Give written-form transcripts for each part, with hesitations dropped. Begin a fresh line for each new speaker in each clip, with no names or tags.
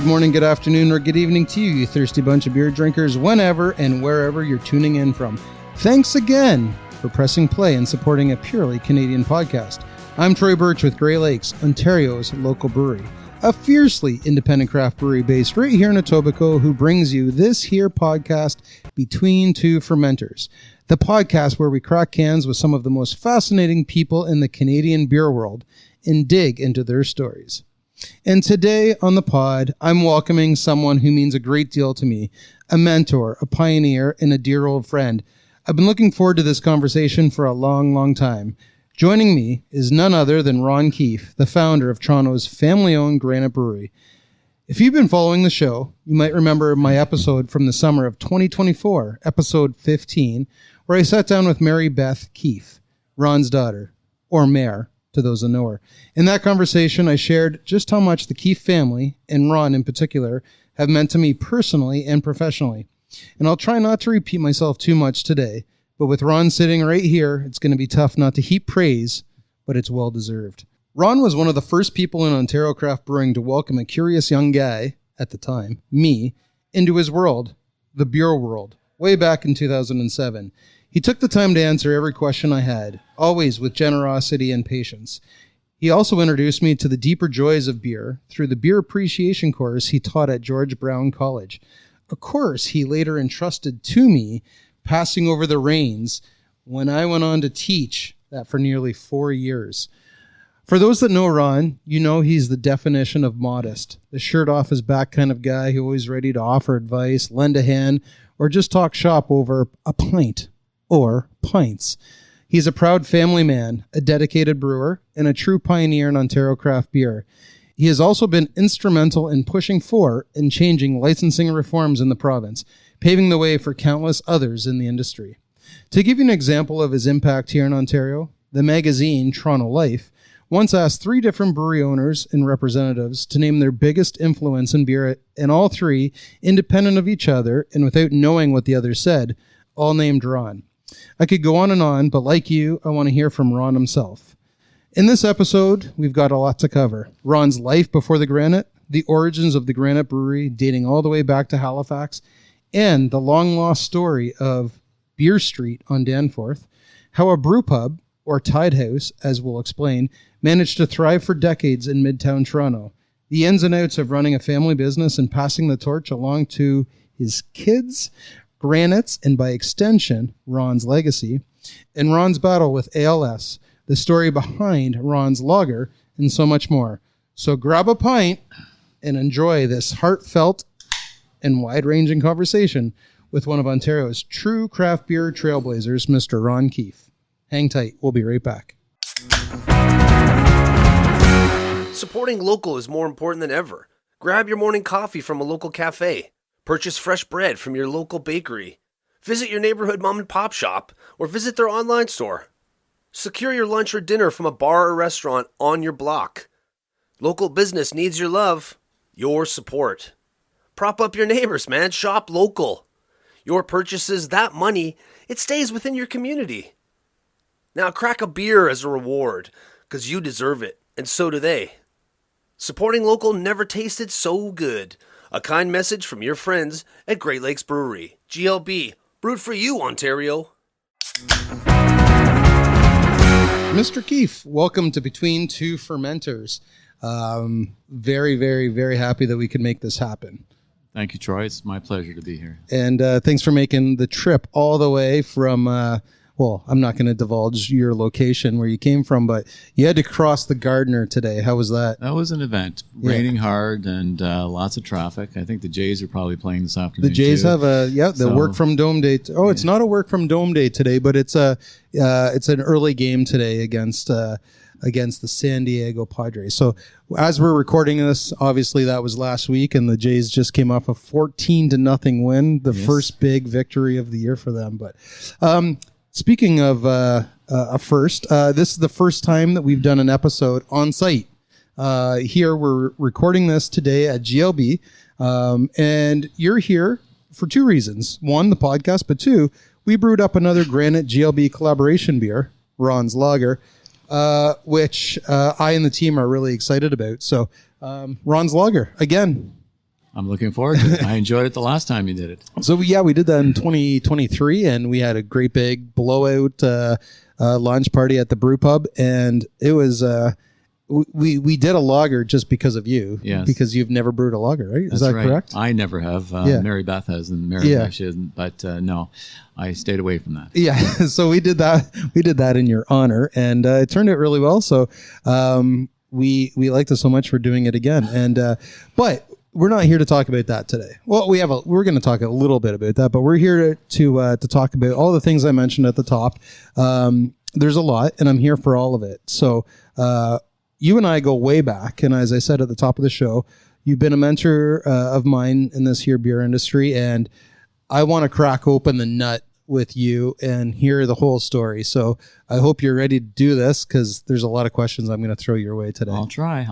good morning, good afternoon, or good evening to you, you thirsty bunch of beer drinkers, whenever and wherever you're tuning in from. Thanks again for pressing play and supporting a purely Canadian podcast. I'm Troy Birch with Grey Lakes, Ontario's local brewery, a fiercely independent craft brewery based right here in Etobicoke, who brings you this here podcast, Between Two Fermenters, the podcast where we crack cans with some of the most fascinating people in the Canadian beer world and dig into their stories. And today on the pod, I'm welcoming someone who means a great deal to me, a mentor, a pioneer, and a dear old friend. I've been looking forward to this conversation for a long, long time. Joining me is none other than Ron Keefe, the founder of Toronto's family-owned Granite Brewery. If you've been following the show, you might remember my episode from the summer of 2024, episode 15, where I sat down with Mary Beth Keefe, Ron's daughter, or Mare, to those that know her. In that conversation, I shared just how much the Keefe family, and Ron in particular, have meant to me personally and professionally. And I'll try not to repeat myself too much today, but with Ron sitting right here, it's going to be tough not to heap praise, but it's well deserved. Ron was one of the first people in Ontario craft brewing to welcome a curious young guy, at the time, me, into his world, the beer world, way back in 2007. He took the time to answer every question I had, always with generosity and patience. He also introduced me to the deeper joys of beer through the beer appreciation course he taught at George Brown College, a course he later entrusted to me, passing over the reins when I went on to teach that for nearly 4 years. For those that know Ron, you know he's the definition of modest, the shirt off his back kind of guy who always ready to offer advice, lend a hand, or just talk shop over a pint. Or pints. He's a proud family man, a dedicated brewer, and a true pioneer in Ontario craft beer. He has also been instrumental in pushing for and changing licensing reforms in the province, paving the way for countless others in the industry. To give you an example of his impact here in Ontario, the magazine Toronto Life once asked 3 different brewery owners and representatives to name their biggest influence in beer, and all 3, independent of each other and without knowing what the other said, all named Ron. I could go on, but like you, I want to hear from Ron himself. In this episode, we've got a lot to cover. Ron's life before the Granite, the origins of the Granite Brewery dating all the way back to Halifax, and the long-lost story of Beer Street on Danforth, how a brew pub, or Tide House, as we'll explain, managed to thrive for decades in midtown Toronto, the ins and outs of running a family business and passing the torch along to his kids, Granite's, and by extension, Ron's legacy, and Ron's battle with ALS, the story behind Ron's lager, and so much more. So grab a pint and enjoy this heartfelt and wide-ranging conversation with one of Ontario's true craft beer trailblazers, Mr. Ron Keefe. Hang tight. We'll be right back.
Supporting local is more important than ever. Grab your morning coffee from a local cafe. Purchase fresh bread from your local bakery. Visit your neighborhood mom and pop shop or visit their online store. Secure your lunch or dinner from a bar or restaurant on your block. Local business needs your love, your support. Prop up your neighbors, man. Shop local. Your purchases, that money, it stays within your community. Now crack a beer as a reward, because you deserve it, and so do they. Supporting local never tasted so good. A kind message from your friends at Great Lakes Brewery. GLB, brewed for you, Ontario.
Mr. Keefe, welcome to Between Two Fermenters. Very, very, very happy that we could make this happen.
Thank you, Troy. It's my pleasure to be here.
And thanks for making the trip all the way from... well, I'm not going to divulge your location where you came from, but you had to cross the Gardiner today. How was that?
That was an event. Raining hard and lots of traffic. I think the Jays are probably playing this afternoon.
The Jays have the work from dome day. It's not a work from dome day today, but it's an early game today against the San Diego Padres. So as we're recording this, obviously that was last week, and the Jays just came off a 14-0 win, the first big victory of the year for them. But speaking of a first, this is the first time that we've done an episode on site. Here, we're recording this today at GLB, and you're here for 2 reasons. 1, the podcast, but 2, we brewed up another Granite GLB collaboration beer, Ron's Lager, which I and the team are really excited about. So, Ron's Lager, again,
I'm looking forward to it. I enjoyed it the last time you did it.
So we did that in 2023, and we had a great big blowout launch party at the brew pub, and it was we did a lager just because of you.
Yes.
Because you've never brewed a lager, right? Is that
right.
correct?
I never have. Mary Beth has, and Mary she hasn't. But no, I stayed away from that.
Yeah. So we did that in your honor, and it turned out really well. So we liked it so much we're doing it again, and but we're not here to talk about that today. Well, we're going to talk a little bit about that, but we're here to talk about all the things I mentioned at the top. There's a lot, and I'm here for all of it. So you and I go way back, and as I said at the top of the show, you've been a mentor of mine in this here beer industry, and I want to crack open the nut with you and hear the whole story. So I hope you're ready to do this, because there's a lot of questions I'm going to throw your way today.
I'll try.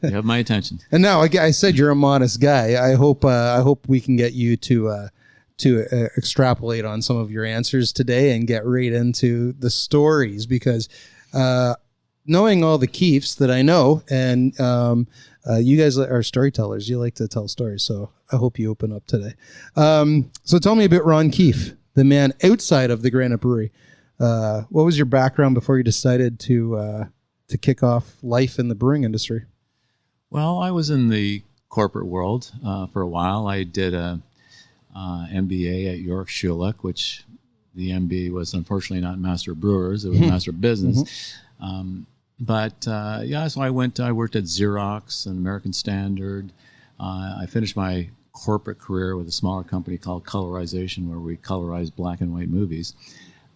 You have my attention.
And now I said you're a modest guy. I hope we can get you to extrapolate on some of your answers today and get right into the stories, because knowing all the Keefes that I know, and you guys are storytellers. You like to tell stories, so I hope you open up today. So tell me about Ron Keefe, the man outside of the Granite Brewery. What was your background before you decided to kick off life in the brewing industry?
Well, I was in the corporate world for a while. I did a MBA at York Schulich, which the MBA was unfortunately not Master of Brewers; it was Master of Business. So I worked at Xerox and American Standard. I finished my corporate career with a smaller company called Colorization, where we colorized black and white movies.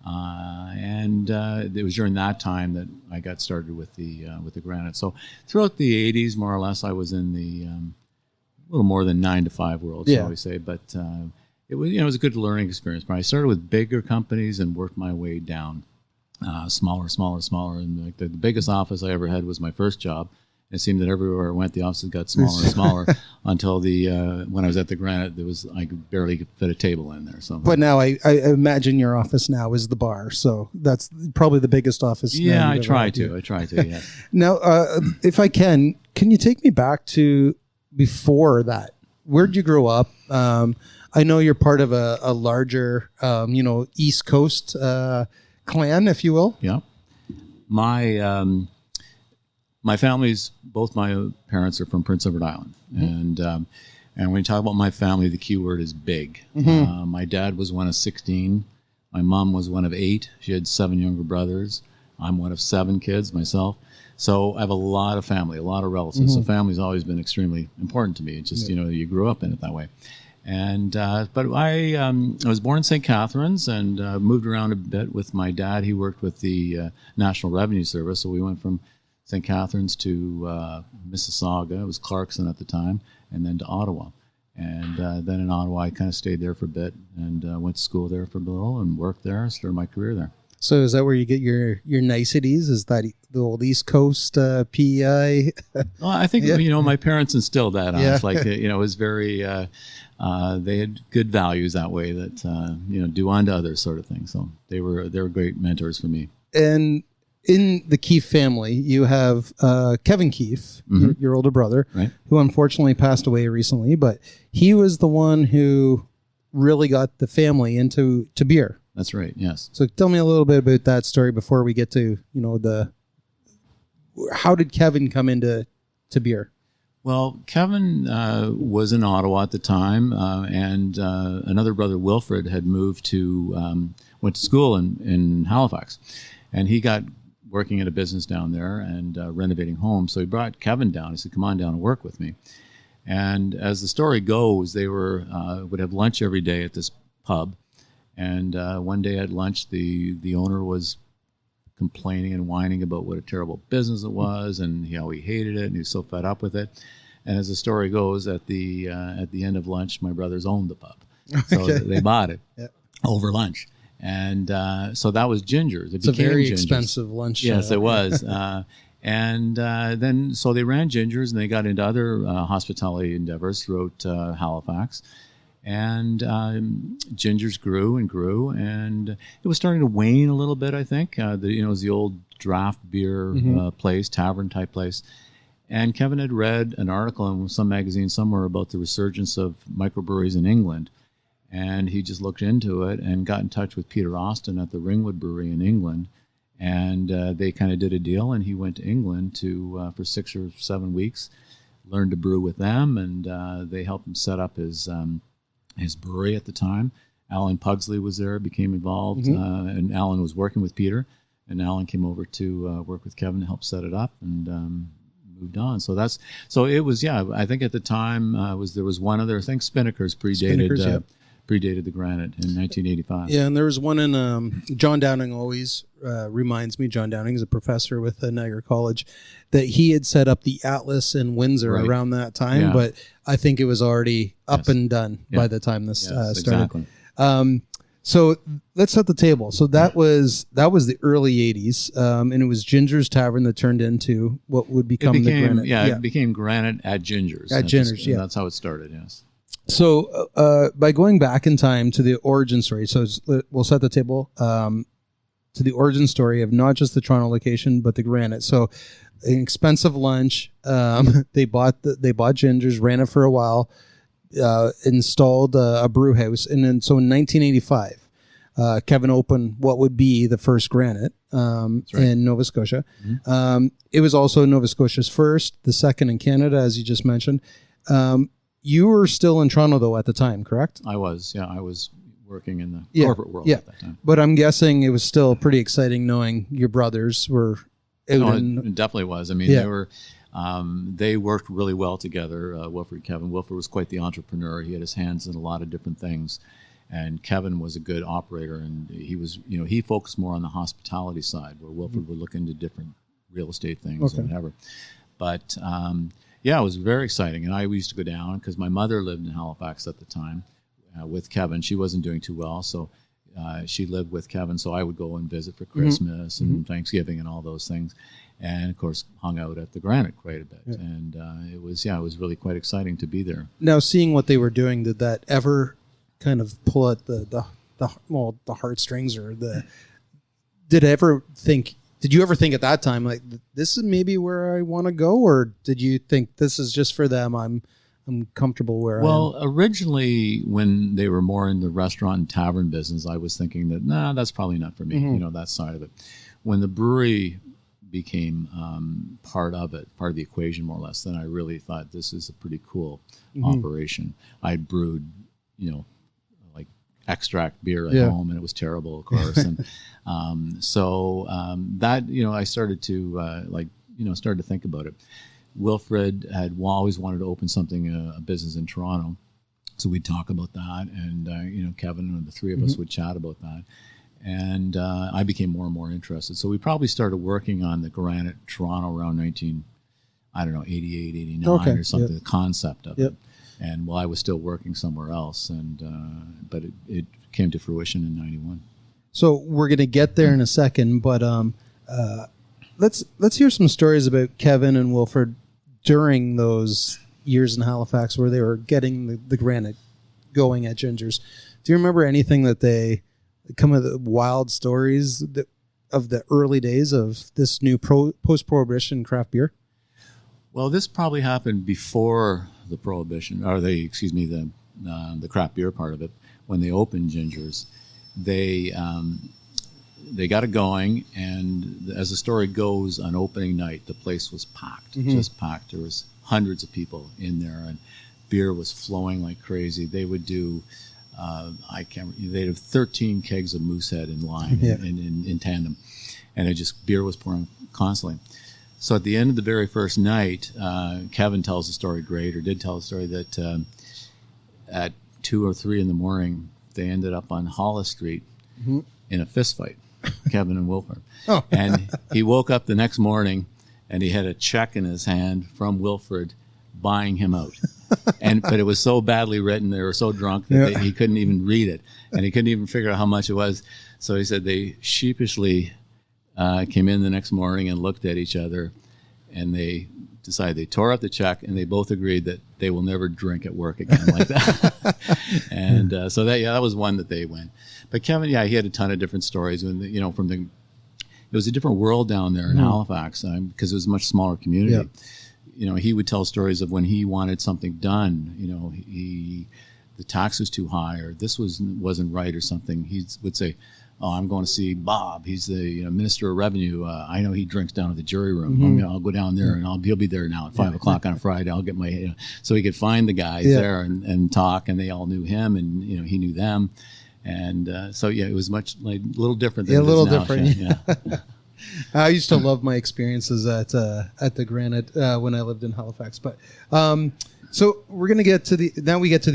It was during that time that I got started with the Granite. So throughout the 80s, more or less, I was in the a little more than 9 to 5 world, shall we say. But it was a good learning experience. But I started with bigger companies and worked my way down, smaller. And the biggest office I ever had was my first job. It seemed that everywhere I went, the offices got smaller and smaller until when I was at the Granite, I could barely fit a table in there. So,
but now I imagine your office now is the bar, so that's probably the biggest office.
Yeah, I try to. Yeah.
Now, if I can you take me back to before that? Where'd you grow up? I know you're part of a larger, East Coast clan, if you will.
Yeah, my family's, both my parents are from Prince Edward Island. And when you talk about my family, the key word is big. My dad was one of 16. My mom was one of 8. She had 7 younger brothers. I'm one of 7 kids myself. So I have a lot of family, a lot of relatives. So family's always been extremely important to me. It's just, you grew up in it that way. And but I was born in St. Catharines and moved around a bit with my dad. He worked with the National Revenue Service. So we went from St. Catharines to Mississauga. It was Clarkson at the time, and then to Ottawa. And then in Ottawa, I kind of stayed there for a bit and went to school there for a little and worked there, started my career there.
So is that where you get your niceties? Is that the old East Coast PEI?
Well, I think, my parents instilled that on us. Like, it was very, they had good values that way that, do unto others sort of thing. So they were great mentors for me. And in the Keefe family, you have Kevin Keefe, your older brother, right,
who unfortunately passed away recently, but he was the one who really got the family into beer.
That's right, yes.
So tell me a little bit about that story before we get to, how did Kevin come into beer?
Well, Kevin was in Ottawa at the time, and another brother, Wilfred, had went to school in Halifax, and he got working at a business down there and renovating homes. So he brought Kevin down. He said, "Come on down and work with me." And as the story goes, they would have lunch every day at this pub. And one day at lunch, the owner was complaining and whining about what a terrible business it was and how he hated it and he was so fed up with it. And as the story goes, at the end of lunch, my brothers owned the pub, so they bought it over lunch. And so that was Ginger's.
It's a very expensive lunch.
Yes, it was. And then so they ran Ginger's and they got into other hospitality endeavors throughout Halifax. And Ginger's grew and grew, and it was starting to wane a little bit, I think. It was the old draft beer place, tavern type place. And Kevin had read an article in some magazine somewhere about the resurgence of microbreweries in England. And he just looked into it and got in touch with Peter Austin at the Ringwood Brewery in England. And they kind of did a deal, and he went to England to for 6 or 7 weeks, learned to brew with them, and they helped him set up his brewery at the time. Alan Pugsley was there, became involved, and Alan was working with Peter, and Alan came over to work with Kevin to help set it up, and moved on. So it was, I think at the time there was one other, I think Spinnaker's predated the Granite in 1985.
Yeah, and there was one in John Downing always reminds me. John Downing is a professor with Niagara College, that he had set up the Atlas in Windsor around that time, but I think it was already up and done by the time this started.
Exactly.
So let's set the table. So that was the early 80s, and it was Ginger's Tavern that turned into what would become the Granite.
It became Granite at Ginger's. That's how it started, yes.
So by going back in time to the origin story, so we'll set the table to the origin story of not just the Toronto location, but the Granite. So an expensive lunch. They bought Ginger's, ran it for a while, installed a brew house, and then so in 1985, Kevin opened what would be the first Granite in Nova Scotia. It was also Nova Scotia's first, the second in Canada, as you just mentioned. You were still in Toronto, though, at the time, correct?
I was working in the corporate world at that time.
But I'm guessing it was still pretty exciting knowing your brothers were out
it definitely was. I mean, they worked really well together, Wilfred and Kevin. Wilfred was quite the entrepreneur. He had his hands in a lot of different things. And Kevin was a good operator, and he was, he focused more on the hospitality side, where Wilfred would look into different real estate things and whatever. But it was very exciting. And I used to go down because my mother lived in Halifax at the time with Kevin. She wasn't doing too well, so she lived with Kevin. So I would go and visit for Christmas and Thanksgiving and all those things. And, of course, hung out at the Granite quite a bit. Yeah. And it was really quite exciting to be there. Now,
seeing what they were doing, did that ever kind of pull at the heartstrings, or did you ever think at that time, like, this is maybe where I want to go, or did you think this is just for them? I'm comfortable where I am.
Well, originally, when they were more in the restaurant and tavern business, I was thinking that, that's probably not for me, that side of it. When the brewery became part of the equation, more or less, then I really thought this is a pretty cool operation. I brewed, like extract beer at home, and it was terrible, of course. And that, I started to think about it. Wilfred had always wanted to open something, a business in Toronto. So we'd talk about that, and, Kevin and the three of us would chat about that. And I became more and more interested. So we probably started working on the Granite Toronto around 88, 89 or something, the concept of it. And while I was still working somewhere else, but it came to fruition in 91.
So we're going to get there in a second, but let's hear some stories about Kevin and Wilfred during those years in Halifax where they were getting the Granite going at Ginger's. Do you remember anything that come of the wild stories of the early days of this new post-prohibition craft beer?
Well, this probably happened before the prohibition, or the craft beer part of it. When they opened Ginger's, they got it going, and as the story goes, on opening night, the place was packed, just packed. There was hundreds of people in there, and beer was flowing like crazy. They would do. They'd have 13 kegs of Moosehead in line in tandem, and beer was pouring constantly. So at the end of the very first night, Kevin tells the story did tell the story that at 2 or 3 in the morning, they ended up on Hollis Street in a fist fight, Kevin and Wilfred. Oh. And he woke up the next morning, and he had a check in his hand from Wilfred buying him out. But it was so badly written, they were so drunk that he couldn't even read it, and he couldn't even figure out how much it was. So he said they sheepishly came in the next morning and looked at each other, and they decided they tore up the check, and they both agreed that they will never drink at work again like that. And so that was one that they went. But Kevin, he had a ton of different stories. When it was a different world down there in Halifax because it was a much smaller community. he would tell stories of when he wanted something done. The tax was too high, or this wasn't right, or something. He would say, "Oh, I'm going to see Bob. He's the Minister of Revenue. I know he drinks down at the jury room. I'll go down there, and he'll be there now at 5 o'clock on a Friday. I'll get my so he could find the guys there and talk, and they all knew him, and he knew them, and it was much like a little different. Than
a little
now.
different.
Yeah.
I used to love my experiences at the Granite when I lived in Halifax. But so we're gonna get to the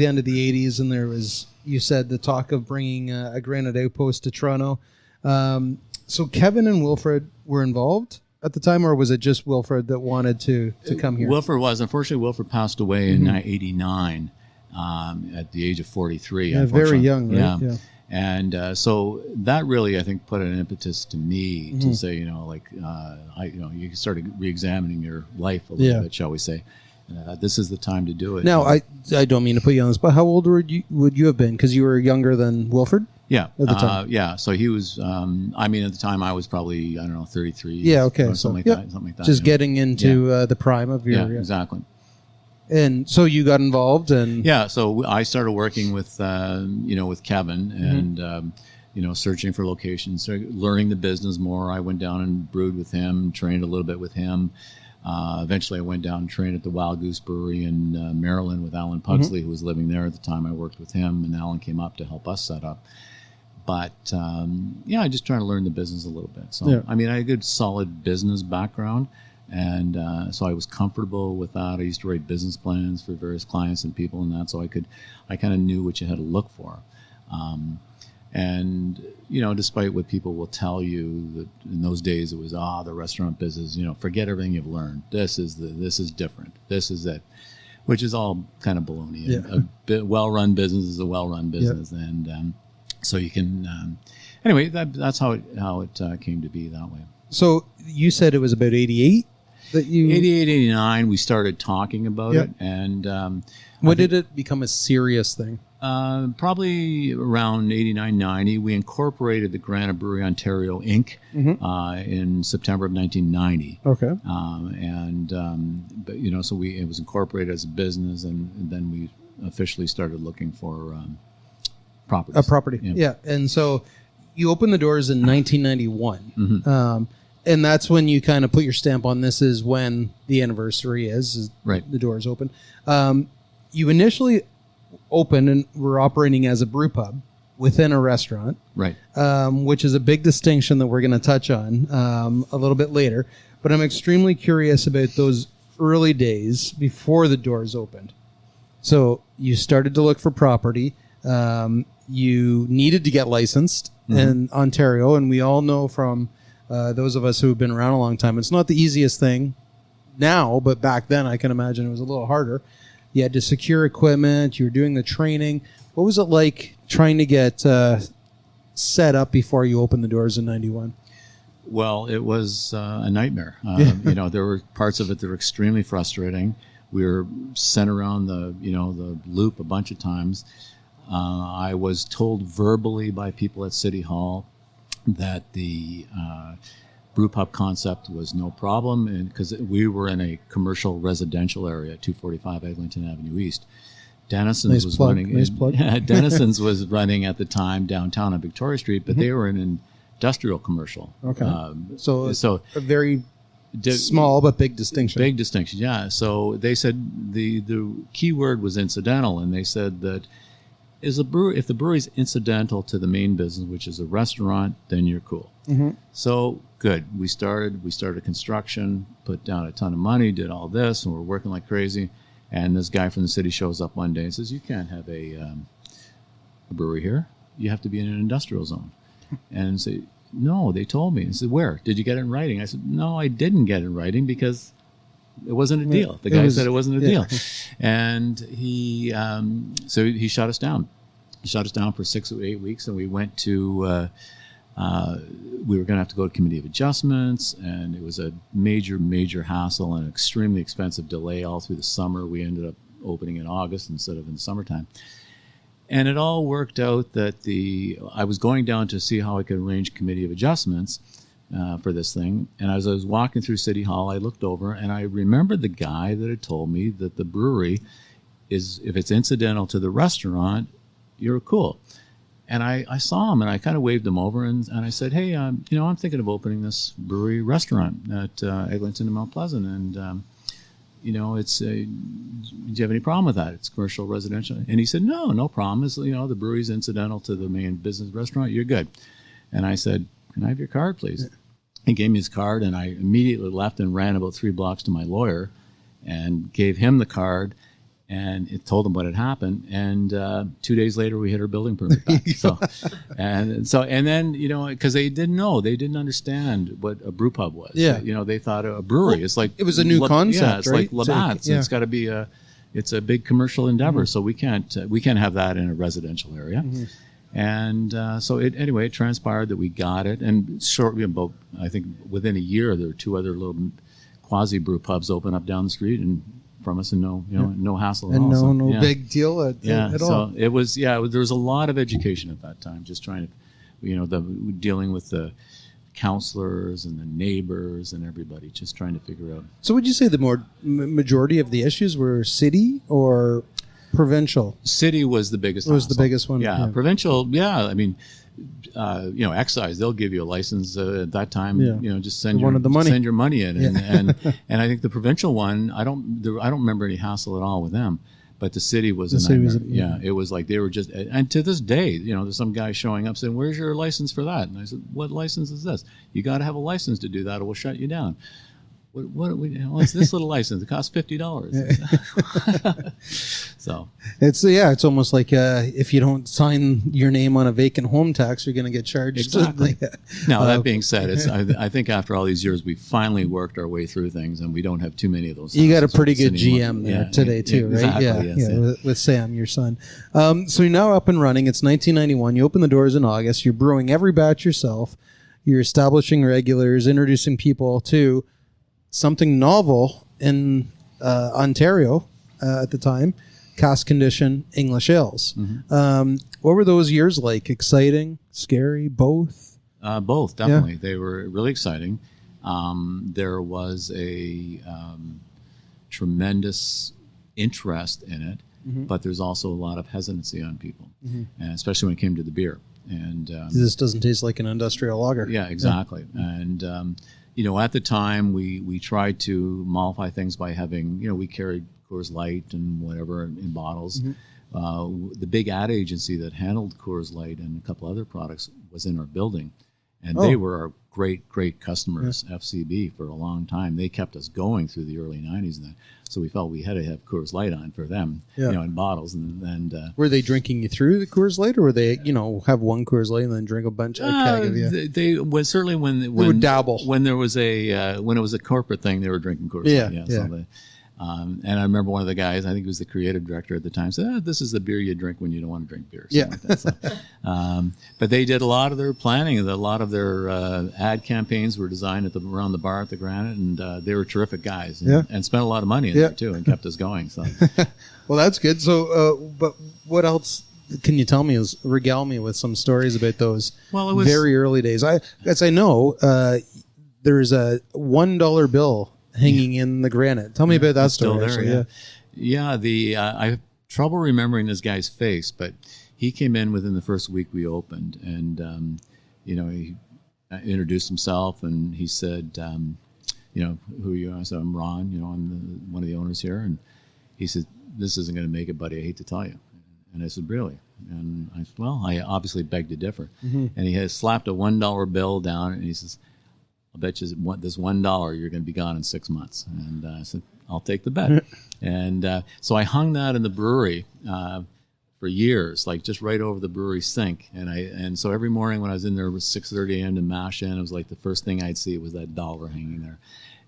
end of the 80s, and there was, you said, the talk of bringing a Granite outpost to Toronto. So Kevin and Wilfred were involved at the time, or was it just Wilfred that wanted to come here?
Wilfred was. Unfortunately, Wilfred passed away in '89 at the age of 43.
Yeah, very young, right?
Yeah. And so that really, I think, put an impetus to me to say, you started re-examining your life a little bit, shall we say. This is the time to do it.
Now, I don't mean to put you on the spot. How old would you have been? Because you were younger than Wilfred?
Yeah.
At the time?
Yeah. So he was, at the time I was probably, 33.
Yeah, okay.
Something like that.
Just getting into the prime of your...
Yeah, exactly.
And so you got involved, and...
Yeah, so I started working with, with Kevin and, searching for locations, learning the business more. I went down and brewed with him, trained a little bit with him. Eventually, I went down and trained at the Wild Goose Brewery in Maryland with Alan Pugsley, who was living there at the time. I worked with him, and Alan came up to help us set up. But, I just trying to learn the business a little bit. So, I had a good, solid business background, and so I was comfortable with that. I used to write business plans for various clients and people and that, so I kind of knew what you had to look for. And, despite what people will tell you, that in those days it was, the restaurant business, forget everything you've learned. This is different. This is it, which is all kind of baloney.
Yeah.
A well-run business is a well-run business. Yeah. And so you can, anyway, that's how it came to be that way.
So you said it was about 88 that you...
88, 89, we started talking about it. And
when did it become a serious thing?
Probably around 89, 90. We incorporated the Granite Brewery Ontario Inc. In September of 1990.
Okay.
So it was incorporated as a business, and then we officially started looking for properties.
A property, yeah. And so you opened the doors in 1991. And that's when you kind of put your stamp on this is when the anniversary is
right.
The doors open. You initially opened and were operating as a brew pub within a restaurant,
right?
Which is a big distinction that we're going to touch on a little bit later. But I'm extremely curious about those early days before the doors opened. So you started to look for property. You needed to get licensed in Ontario, and we all know from those of us who have been around a long time, it's not the easiest thing now, but back then I can imagine it was a little harder. You had to secure equipment. You were doing the training. What was it like trying to get set up before you opened the doors in 91?
Well, it was a nightmare. There were parts of it that were extremely frustrating. We were sent around the loop a bunch of times. I was told verbally by people at City Hall that the brew pub concept was no problem, and because we were in a commercial residential area, 245 Eglinton Avenue East. Dennison's was running.
Nice plug.
Dennison's was running at the time downtown on Victoria Street, but they were an industrial commercial.
Okay, so a very small but big distinction.
Big distinction, yeah. So they said the key word was incidental, and they said that if the brewery is incidental to the main business, which is a restaurant, then you're cool. So good. We started construction, put down a ton of money, did all this, and we're working like crazy. And this guy from the city shows up one day and says, "You can't have a brewery here. You have to be in an industrial zone." And I say, "No, they told me." I said, "Where? Did you get it in writing?" I said, "No, I didn't get it in writing because it wasn't a deal." The guy said it wasn't a deal. And he shut us down. He shut us down for 6 or 8 weeks, and we went to we were going to have to go to committee of adjustments, and it was a major hassle and extremely expensive delay all through the summer. We ended up opening in August instead of in the summertime. And it all worked out that I was going down to see how I could arrange committee of adjustments, for this thing. And as I was walking through City Hall, I looked over and I remembered the guy that had told me that the brewery is, if it's incidental to the restaurant, you're cool. And I saw him and I kind of waved him over and I said, hey, I'm thinking of opening this brewery restaurant at Eglinton and Mount Pleasant. And, it's, do you have any problem with that? It's commercial, residential. And he said, no problem. It's, the brewery's incidental to the main business restaurant. You're good. And I said, can I have your card, please? He gave me his card and I immediately left and ran about 3 blocks to my lawyer and gave him the card. And it told them what had happened, and 2 days later we hit our building permit back. And then because they didn't understand what a brew pub was.
Yeah,
they thought a brewery. It's like
it was a new concept.
Yeah, it's
right?
like Labatt's. It's got to be it's a big commercial endeavor. So we can't have that in a residential area. Mm-hmm. And so it transpired that we got it, and shortly about I think within a year there were 2 other little quasi brew pubs open up down the street and from us, and no hassle at all.
And no big deal at all.
So it was, there was a lot of education at that time, just trying to, dealing with the counselors and the neighbors and everybody, just trying to figure out.
So would you say the majority of the issues were city or provincial?
City was the biggest.
Was the biggest one.
Yeah. Provincial. Yeah. I mean, excise, they'll give you a license at that time. Yeah. Just send your money in, and I think the provincial one, I don't remember any hassle at all with them, but the city was a nightmare. It was like they were just, and to this day, there's some guy showing up saying, "Where's your license for that?" And I said, "What license is this? You got to have a license to do that, or we'll shut you down." What's this little license? It costs $50. So
it's almost like if you don't sign your name on a vacant home tax, you're going to get charged.
Exactly. Now that being said, I think after all these years, we finally worked our way through things, and we don't have too many of those.
You got a pretty good GM there today too,
exactly,
right?
Yeah,
with Sam, your son. So you're now up and running. It's 1991. You open the doors in August. You're brewing every batch yourself. You're establishing regulars, introducing people to something novel in Ontario at the time, cask condition English ales. Mm-hmm. What were those years like? Exciting, scary, both?
Both, definitely. Yeah. They were really exciting. There was a tremendous interest in it, mm-hmm. but there's also a lot of hesitancy on people, mm-hmm. and especially when it came to the beer. And
this doesn't taste like an industrial lager.
Yeah, exactly. Yeah. And at the time, we tried to mollify things by having, we carried Coors Light and whatever in bottles. Mm-hmm. The big ad agency that handled Coors Light and a couple other products was in our building. And they were our great customers, FCB, for a long time. They kept us going through the early 90s. And so we felt we had to have Coors Light on for them, in bottles. And
were they drinking you through the Coors Light, or were they, have one Coors Light and then drink a bunch of keg of you?
They certainly when they
would dabble.
When there was when it was a corporate thing, they were drinking Coors Light. Yeah. So and I remember one of the guys, I think he was the creative director at the time, said, "This is the beer you drink when you don't want to drink beer." Like that. So, but they did a lot of their planning. A lot of their ad campaigns were designed around the bar at the Granite, and they were terrific guys, and spent a lot of money in there too, and kept us going. So,
well, that's good. So, but what else can you tell me? Regale me with some stories about those very early days. As I know, there's a $1 bill hanging in the Granite. Tell me about that story.
Still there, I have trouble remembering this guy's face, but he came in within the first week we opened, and he introduced himself, and he said, "Who are you?" I said, "I'm Ron. I'm one of the owners here." And he said, "This isn't going to make it, buddy. I hate to tell you." And I said, "Really?" And I said, "Well, I obviously begged to differ." Mm-hmm. And he has slapped a $1 bill down, and he says, "I'll bet you this $1 you're going to be gone in 6 months." And I said, "I'll take the bet." And so I hung that in the brewery for years, like just right over the brewery sink. And so every morning when I was in there, it was 6:30 a.m. to mash in. It was like the first thing I'd see was that $1 hanging there.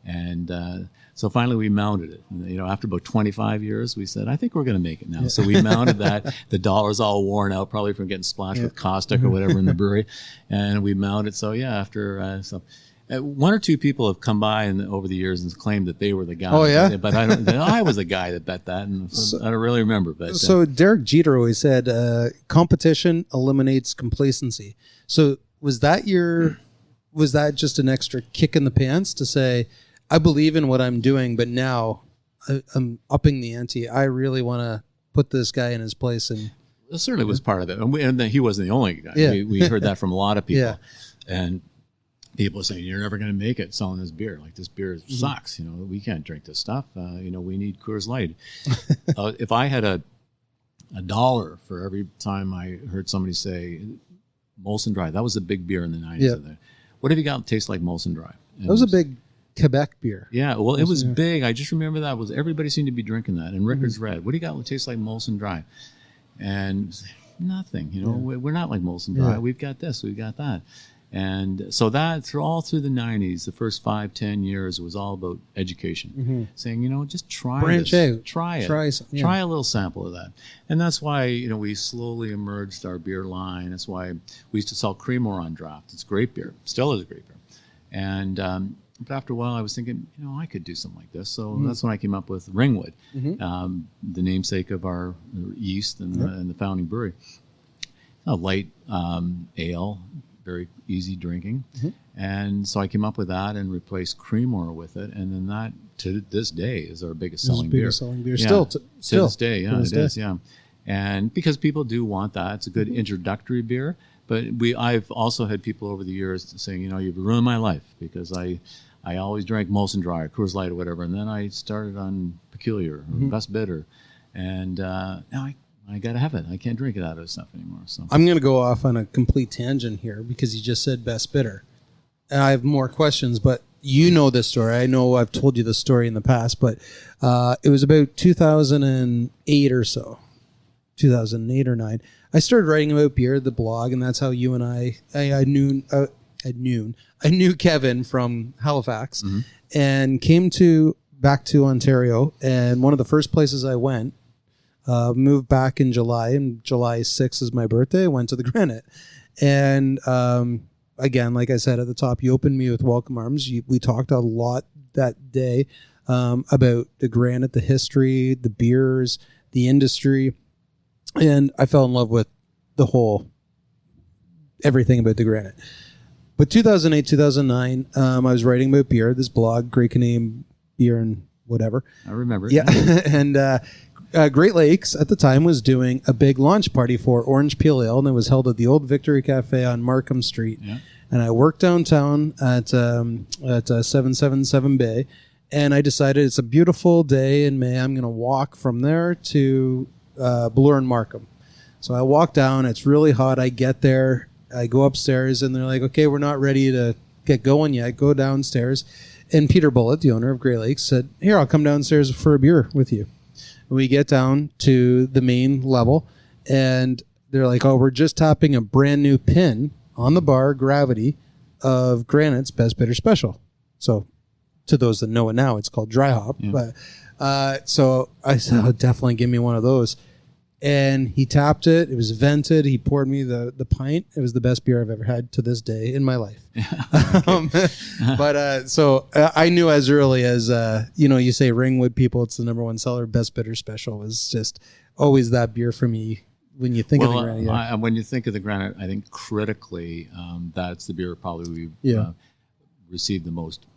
And so finally we mounted it. After about 25 years, we said, "I think we're going to make it now." Yeah. So we mounted that. The $1's all worn out, probably from getting splashed with caustic or whatever in the brewery. And we mounted. So after one or two people have come by and over the years and claimed that they were the guy.
Oh, yeah?
But I was the guy that bet that, and I don't really remember. But
so Derek Jeter always said, competition eliminates complacency. So was that was that just an extra kick in the pants to say, I believe in what I'm doing, but now I'm upping the ante. I really want to put this guy in his place. And
it certainly was part of it. And he wasn't the only guy.
Yeah.
We heard that from a lot of people.
Yeah.
And people saying, you're never going to make it selling this beer. Like, this beer sucks. You know, we can't drink this stuff. You know, we need Coors Light. If I had a $1 for every time I heard somebody say Molson Dry, that was a big beer in the 90s.
Yeah.
What have you got that tastes like Molson Dry?
that was a big Quebec beer.
Yeah, well, it was
Molson Dry.
big. I just remember that was everybody seemed to be drinking that. And Rickard's Red. What do you got that tastes like Molson Dry? And nothing. You know, we're not like Molson Dry.
Yeah.
We've got this. We've got that. And so that all through the 90s, the first 5-10 years was all about education, saying, you know, just try
Branch
this.
out.
Try it. Try a little sample of that. And that's why, you know, we slowly emerged our beer line. That's why we used to sell Creemore on draft. It's great beer. Still is a great beer. And but after a while, I was thinking, you know, I could do something like this. So that's when I came up with Ringwood, the namesake of our yeast and the founding brewery. A light ale, very easy drinking. And so I came up with that and replaced Creemore with it. And then that, to this day, is our biggest selling beer.
Yeah.
Still. To this day,
To this day.
yeah. And because people do want that. It's a good introductory beer. But I've also had people over the years saying, you know, you've ruined my life because I always drank Molson Dry or Coors Light or whatever. And then I started on Peculiar or Best Bitter. And now I got to have it. I can't drink it out of this stuff anymore. So
I'm going to go off on a complete tangent here because you just said Best Bitter. And I have more questions, but you know this story. I know I've told you this story in the past, but it was about 2008 or so, 2008 or 9. I started writing about beer, the blog, and that's how you and I knew Kevin from Halifax and came back to Ontario. And one of the first places I went, moved back in July, and July 6th is my birthday. I went to the Granite. And again, like I said at the top, you opened me with welcome arms. We talked a lot that day about the Granite, the history, the beers, the industry. And I fell in love with everything about the Granite. But 2008, 2009, I was writing about beer, this blog, Great Canadian Beer and whatever.
I remember it.
Yeah. And Great Lakes at the time was doing a big launch party for Orange Peel Ale, and it was held at the old Victory Cafe on Markham Street. Yeah. And I worked downtown at 777 Bay, and I decided it's a beautiful day in May. I'm going to walk from there to Bloor and Markham. So I walk down. It's really hot. I get there. I go upstairs, and they're like, okay, we're not ready to get going yet. Go downstairs. And Peter Bullitt, the owner of Great Lakes, said, here, I'll come downstairs for a beer with you. We get down to the main level, and they're like, oh, we're just topping a brand new pin on the bar, Gravity, of Granite's Best Bitter Special. So to those that know it now, it's called Dry Hop. Yeah. But so I said, oh, definitely give me one of those. And he tapped it. It was vented. He poured me the pint. It was the best beer I've ever had to this day in my life. So I knew as early as, you say Ringwood people, it's the #1 seller. Best Bitter Special was just always that beer for me when you think of the Granite. Yeah.
When you think of the Granite, I think critically, that's the beer probably we've received the most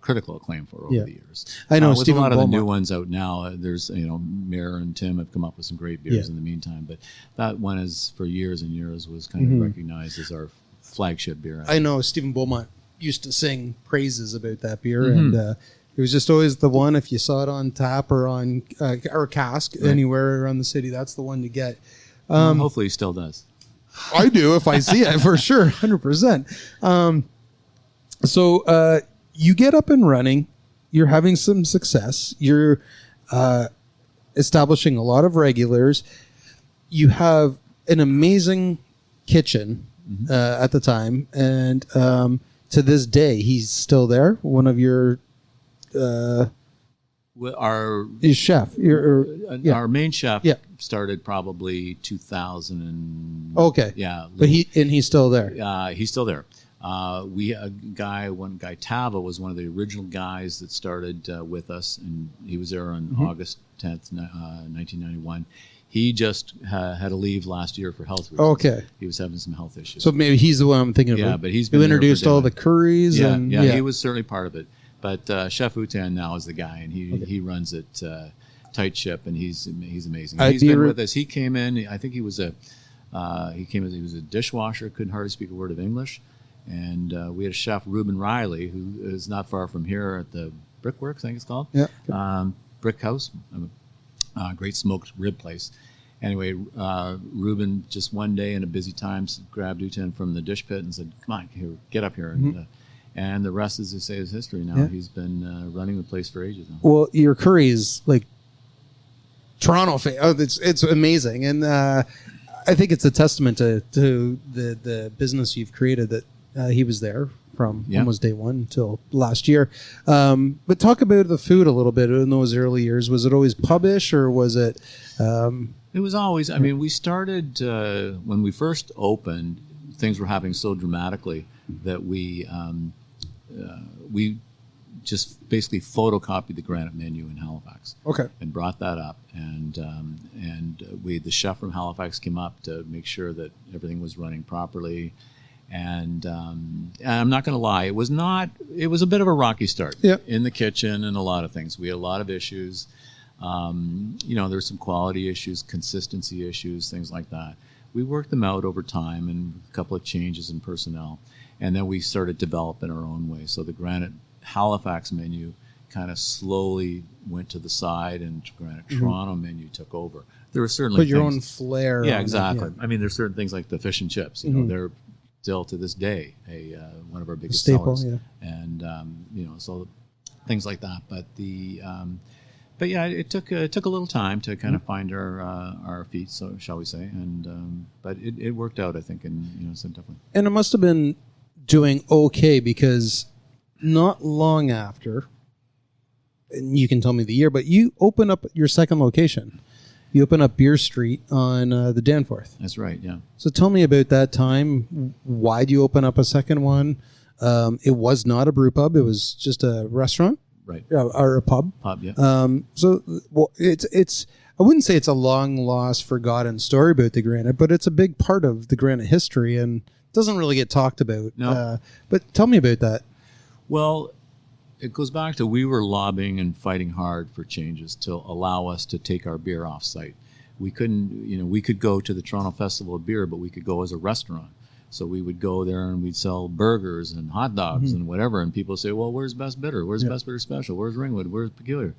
critical acclaim for over the years.
I know
with
Stephen
a lot
Beaumont.
of the new ones out now. There's Mayor and Tim have come up with some great beers in the meantime, but that one is for years and years was kind of recognized as our flagship beer.
I know Stephen Beaumont used to sing praises about that beer, and it was just always the one. If you saw it on tap or on or cask anywhere around the city, that's the one to get.
Hopefully, he still does.
I do if I see it for sure, 100%. So you get up and running. You're having some success. You're establishing a lot of regulars. You have an amazing kitchen at the time, and to this day, he's still there. One of your his chef.
Our main chef started probably 2000.
Okay.
Yeah,
but he's still there.
He's still there. One guy Tava was one of the original guys that started with us, and he was there on August 10th, 1991. He just had to leave last year for health reasons.
Okay.
He was having some health issues.
So maybe he's the one I'm thinking about.
Yeah, but he's
who
been
introduced all the curries.
Yeah,
and
he was certainly part of it. But Chef Utan now is the guy, and he runs it tight ship, and he's amazing. He's been with us. He came in. I think he was a dishwasher. Couldn't hardly speak a word of English, and we had a chef, Reuben Riley, who is not far from here at the Brickworks, I think it's called.
Yeah.
Brick House, great smoked rib place. Anyway, Reuben just one day in a busy time grabbed Utan from the dish pit and said, "Come on, here, get up here." And the rest, as they say, is history now. Yeah. He's been running the place for ages now.
Well, your curry is like Toronto. It's amazing. And I think it's a testament to the business you've created that he was there from almost day one until last year. But talk about the food a little bit in those early years. Was it always pubbish, or was it...
It was always... I mean, we started... when we first opened, things were happening so dramatically that we just basically photocopied the Granite menu in Halifax.
Okay. And
brought that up, and the chef from Halifax came up to make sure that everything was running properly. And I'm not going to lie, it was a bit of a rocky start in the kitchen and a lot of things. We had a lot of issues. There were some quality issues, consistency issues, things like that. We worked them out over time and a couple of changes in personnel. And then we started developing our own way. So the Granite Halifax menu kind of slowly went to the side, and Granite Toronto menu took over. There were certainly
your own flair.
Yeah, exactly. I mean, there's certain things like the fish and chips. You know, they're still to this day one of our biggest sellers. And so things like that. But it took a little time to kind of find our feet, so shall we say, and but it worked out, I think, and so definitely.
And it must have been doing okay, because not long after, and you can tell me the year, but you open up your second location. You open up Beer Street on the Danforth.
That's right, yeah.
So tell me about that time. Why did you open up a second one? It was not a brew pub. It was just a restaurant.
Right.
Or a pub.
Pub, yeah.
It's I wouldn't say it's a long lost, forgotten story about the Granite, but it's a big part of the Granite history and doesn't really get talked about.
No.
But tell me about that.
Well, it goes back to we were lobbying and fighting hard for changes to allow us to take our beer off site. We couldn't, we could go to the Toronto Festival of Beer, but we could go as a restaurant. So we would go there and we'd sell burgers and hot dogs and whatever. And people say, well, where's Best Bitter? Where's Best Bitter Special? Where's Ringwood? Where's Peculiar?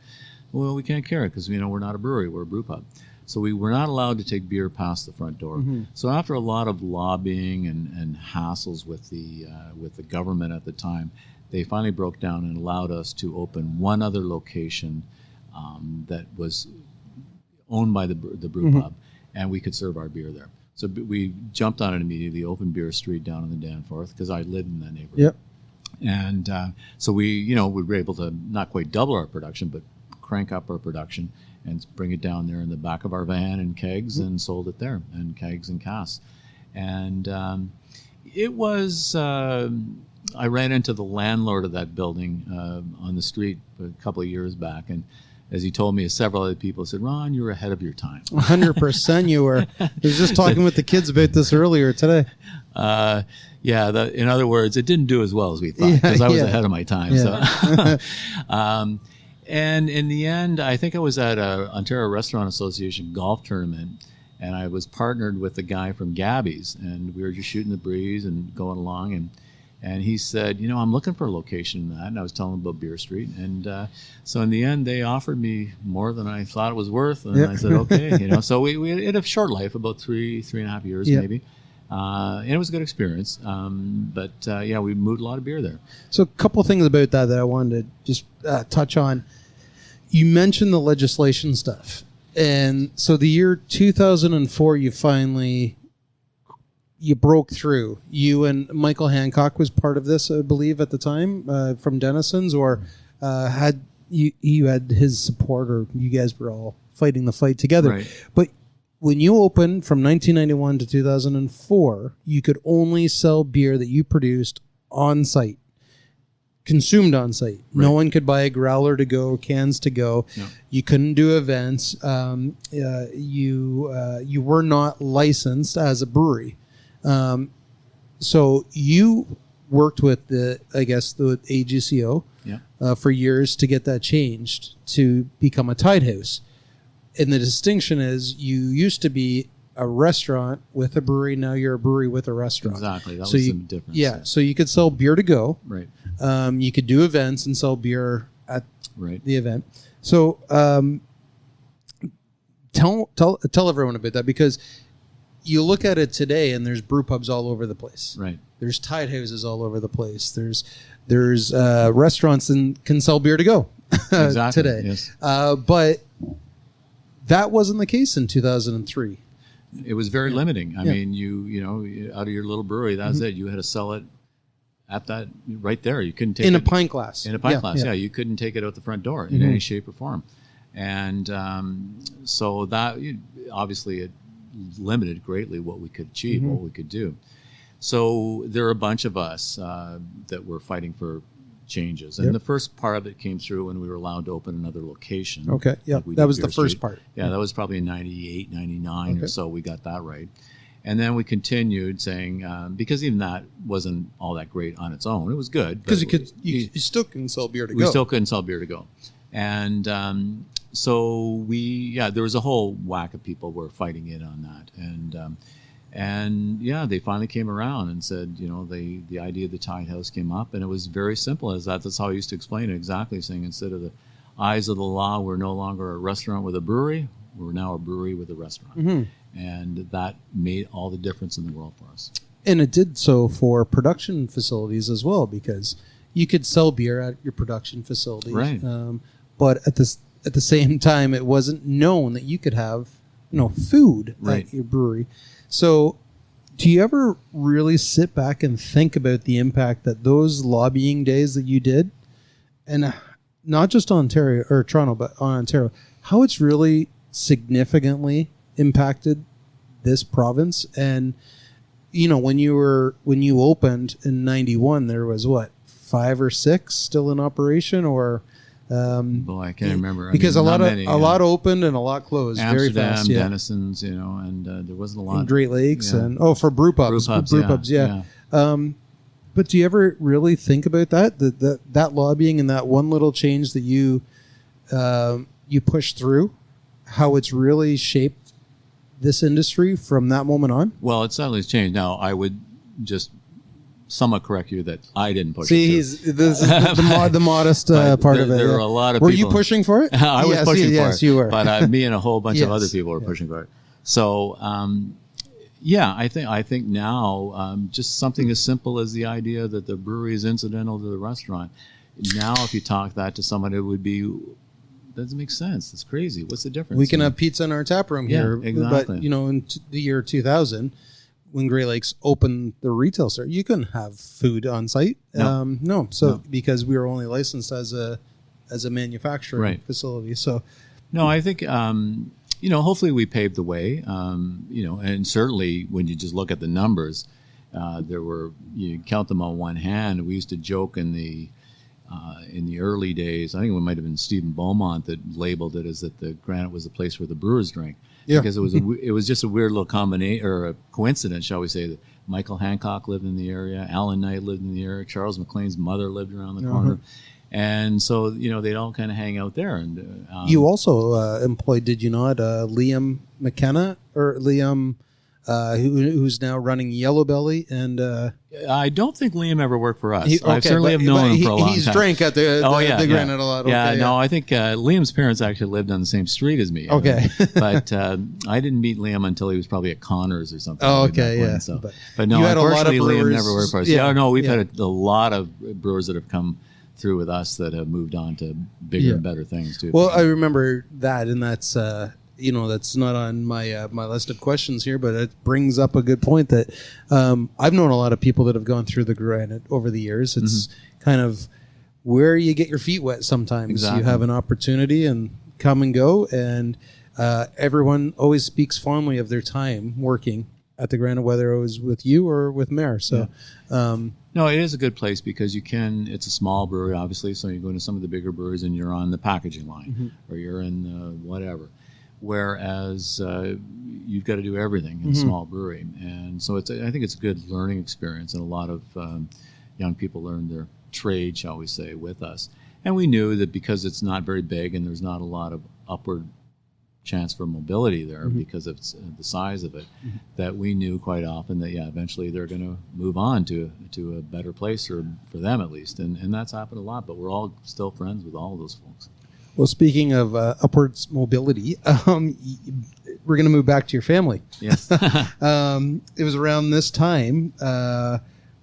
Well, we can't carry it because, we're not a brewery. We're a brew pub. So we were not allowed to take beer past the front door. So after a lot of lobbying and hassles with the government at the time, they finally broke down and allowed us to open one other location that was owned by the brew pub, and we could serve our beer there. So we jumped on it immediately, opened Beer Street down in the Danforth, because I lived in that neighborhood. Yep. And so we were able to not quite double our production, but crank up our production and bring it down there in the back of our van in kegs and sold it there, in kegs and casks. And it was... I ran into the landlord of that building on the street a couple of years back, and as he told me, several other people said, "Ron, you were ahead of your time."
100% you were. I was just talking with the kids about this earlier today.
In other words, it didn't do as well as we thought, because I was ahead of my time.
Yeah.
So, and in the end, I think I was at a Ontario Restaurant Association golf tournament, and I was partnered with a guy from Gabby's, and we were just shooting the breeze and going along, and he said, I'm looking for a location in that. And I was telling him about Beer Street. And so in the end, they offered me more than I thought it was worth. And I said, okay. So we had a short life, about three and a half years maybe. And it was a good experience. But we moved a lot of beer there.
So a couple of things about that I wanted to just touch on. You mentioned the legislation stuff. And so the year 2004, you broke through. You and Michael Hancock was part of this, I believe, at the time, from Denison's, or had you had his support, or you guys were all fighting the fight together.
Right.
But when you opened from 1991 to 2004, you could only sell beer that you produced on site. consumed on site.
Right.
No one could buy a growler to go, cans to go.
No.
You couldn't do events. You were not licensed as a brewery. So you worked with the AGCO for years to get that changed to become a Tide House. And the distinction is you used to be a restaurant with a brewery. Now you're a brewery with a restaurant.
Exactly. That
so
was
you,
the difference.
Yeah. So you could sell beer to go.
Right.
You could do events and sell beer at the event. So tell everyone about that, because you look at it today and there's brew pubs all over the place.
Right.
There's Tide Houses all over the place. There's restaurants and can sell beer to go
Exactly.
today.
Yes.
But that wasn't the case in 2003.
It was very limiting. I mean, you know, out of your little brewery, that's it. You had to sell it at that right there. You couldn't take
in
it
a pint glass.
In a pint glass, yeah. You couldn't take it out the front door in any shape or form. And so that obviously it limited greatly what we could achieve, what we could do. So there are a bunch of us that were fighting for changes. And the first part of it came through when we were allowed to open another location.
Okay, yeah,
like
that was the
Beer
first
Street.
part.
Yeah, that was probably in 98, 99 or so. We got that right. And then we continued saying, because even that wasn't all that great on its own. It was good.
Because you still can sell beer to go.
We still couldn't sell beer to go. And so there was a whole whack of people were fighting in on that. And they finally came around and said, you know, the idea of the Tide House came up, and it was very simple as that. That's how I used to explain it exactly, saying instead of the eyes of the law, we're no longer a restaurant with a brewery, we're now a brewery with a restaurant. And that made all the difference in the world for us. And
it did so for production facilities as well, because you could sell beer at your production facilities.
Right.
But at the same time, it wasn't known that you could have, food at your brewery. So do you ever really sit back and think about the impact that those lobbying days that you did, and not just Ontario or Toronto, but on Ontario, how it's really significantly impacted this province? And when you opened in 91, there was 5 or 6 still in operation, or
boy, I can't remember.
Because a lot opened and a lot closed
Amsterdam,
very fast.
Dennison's, and there wasn't a lot.
And Great Lakes and for brew pubs. Brew pubs. But do you ever really think about that lobbying and that one little change that you pushed through, how it's really shaped this industry from that moment on? Well,
it certainly has changed. Now, I would just somewhat correct you that I didn't push it.
This is the modest part of it.
There were a lot of
people. Were
you
pushing for it?
I was pushing for it.
Yes, you were.
But me and a whole bunch of other people were pushing for it. So, I think now just something as simple as the idea that the brewery is incidental to the restaurant. Now, if you talk that to someone, it would be, doesn't make sense. It's crazy. What's the difference?
We can have pizza in our tap room here.
Exactly.
But, in the year 2000, when Great Lakes opened the retail store, you couldn't have food on site.
No.
Because we were only licensed as a manufacturing facility. So,
no, I think hopefully we paved the way. And certainly when you just look at the numbers, you count them on one hand. We used to joke in the early days. I think it might have been Stephen Beaumont that labeled it as that the Granite was the place where the brewers drank. Yeah. Because it was just a weird little combination, or a coincidence, shall we say, that Michael Hancock lived in the area, Alan Knight lived in the area, Charles McLean's mother lived around the corner. And so, they'd all kind of hang out there. And
you also employed, did you not, Liam McKenna, or Liam, who's now running Yellow Belly? And
I don't think Liam ever worked for us. I certainly have known him for a long time.
He's drank at the Granite a lot.
I think Liam's parents actually lived on the same street as me.
Okay.
But I didn't meet Liam until he was probably at Connors or something.
Oh, okay,
yeah. So. But no, unfortunately, Liam never worked for us. We've had a lot of brewers that have come through with us that have moved on to bigger and better things too.
Well, I remember that, and that's that's not on my my list of questions here, but it brings up a good point that I've known a lot of people that have gone through the Granite over the years. It's kind of where you get your feet wet sometimes.
Exactly.
You have an opportunity and come and go, and everyone always speaks fondly of their time working at the Granite, whether it was with you or with Mayor. So,
No, it is a good place because it's a small brewery, obviously. So you go into some of the bigger breweries and you're on the packaging line or you're in whatever. Whereas you've got to do everything in a small brewery. And so I think it's a good learning experience. And a lot of young people learn their trade, shall we say, with us. And we knew that because it's not very big and there's not a lot of upward chance for mobility there because of the size of it, that we knew quite often that eventually they're going to move on to a better place, or for them at least, and that's happened a lot. But we're all still friends with all of those folks.
Well, speaking of upwards mobility, we're going to move back to your family.
Yes.
It was around this time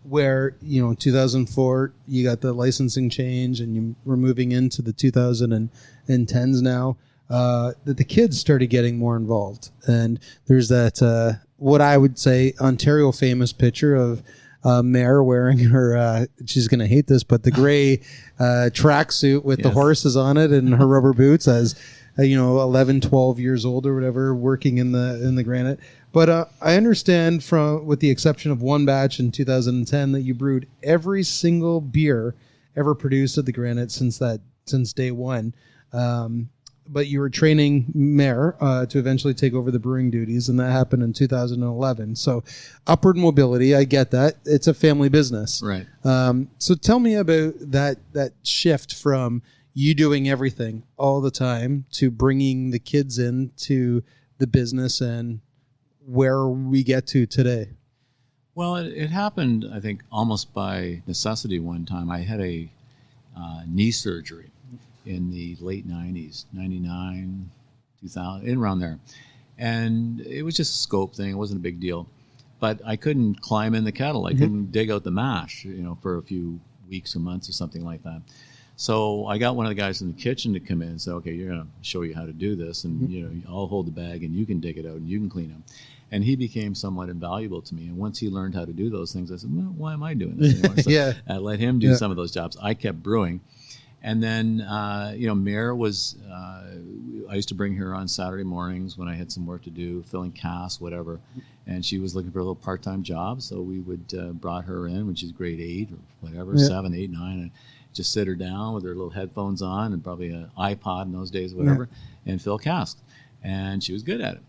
where, in 2004 you got the licensing change and you were moving into the 2010s now. That the kids started getting more involved. And there's that, what I would say, Ontario famous picture of Mare wearing her, she's going to hate this, but the gray tracksuit with the horses on it and her rubber boots as, 11, 12 years old or whatever, working in the Granite. But I understand, with the exception of one batch in 2010, that you brewed every single beer ever produced at the Granite since day one. But you were training Mare to eventually take over the brewing duties, and that happened in 2011. So upward mobility, I get that. It's a family business.
Right.
So tell me about that shift from you doing everything all the time to bringing the kids into the business and where we get to today.
Well, it happened, I think, almost by necessity one time. I had a knee surgery in the late 90s, 99, 2000, in around there. And it was just a scope thing. It wasn't a big deal. But I couldn't climb in the kettle. I couldn't dig out the mash, for a few weeks or months or something like that. So I got one of the guys in the kitchen to come in and say, okay, you're going to show you how to do this. And, I'll hold the bag and you can dig it out and you can clean them. And he became somewhat invaluable to me. And once he learned how to do those things, I said, well, why am I doing this anymore? So I let him do some of those jobs. I kept brewing. And then, Mare was, I used to bring her on Saturday mornings when I had some work to do, filling casks, whatever. And she was looking for a little part-time job. So we would brought her in when she's grade 8 or whatever, 7, 8, 9, and just sit her down with her little headphones on and probably an iPod in those days, whatever, and fill casks. And she was good at it.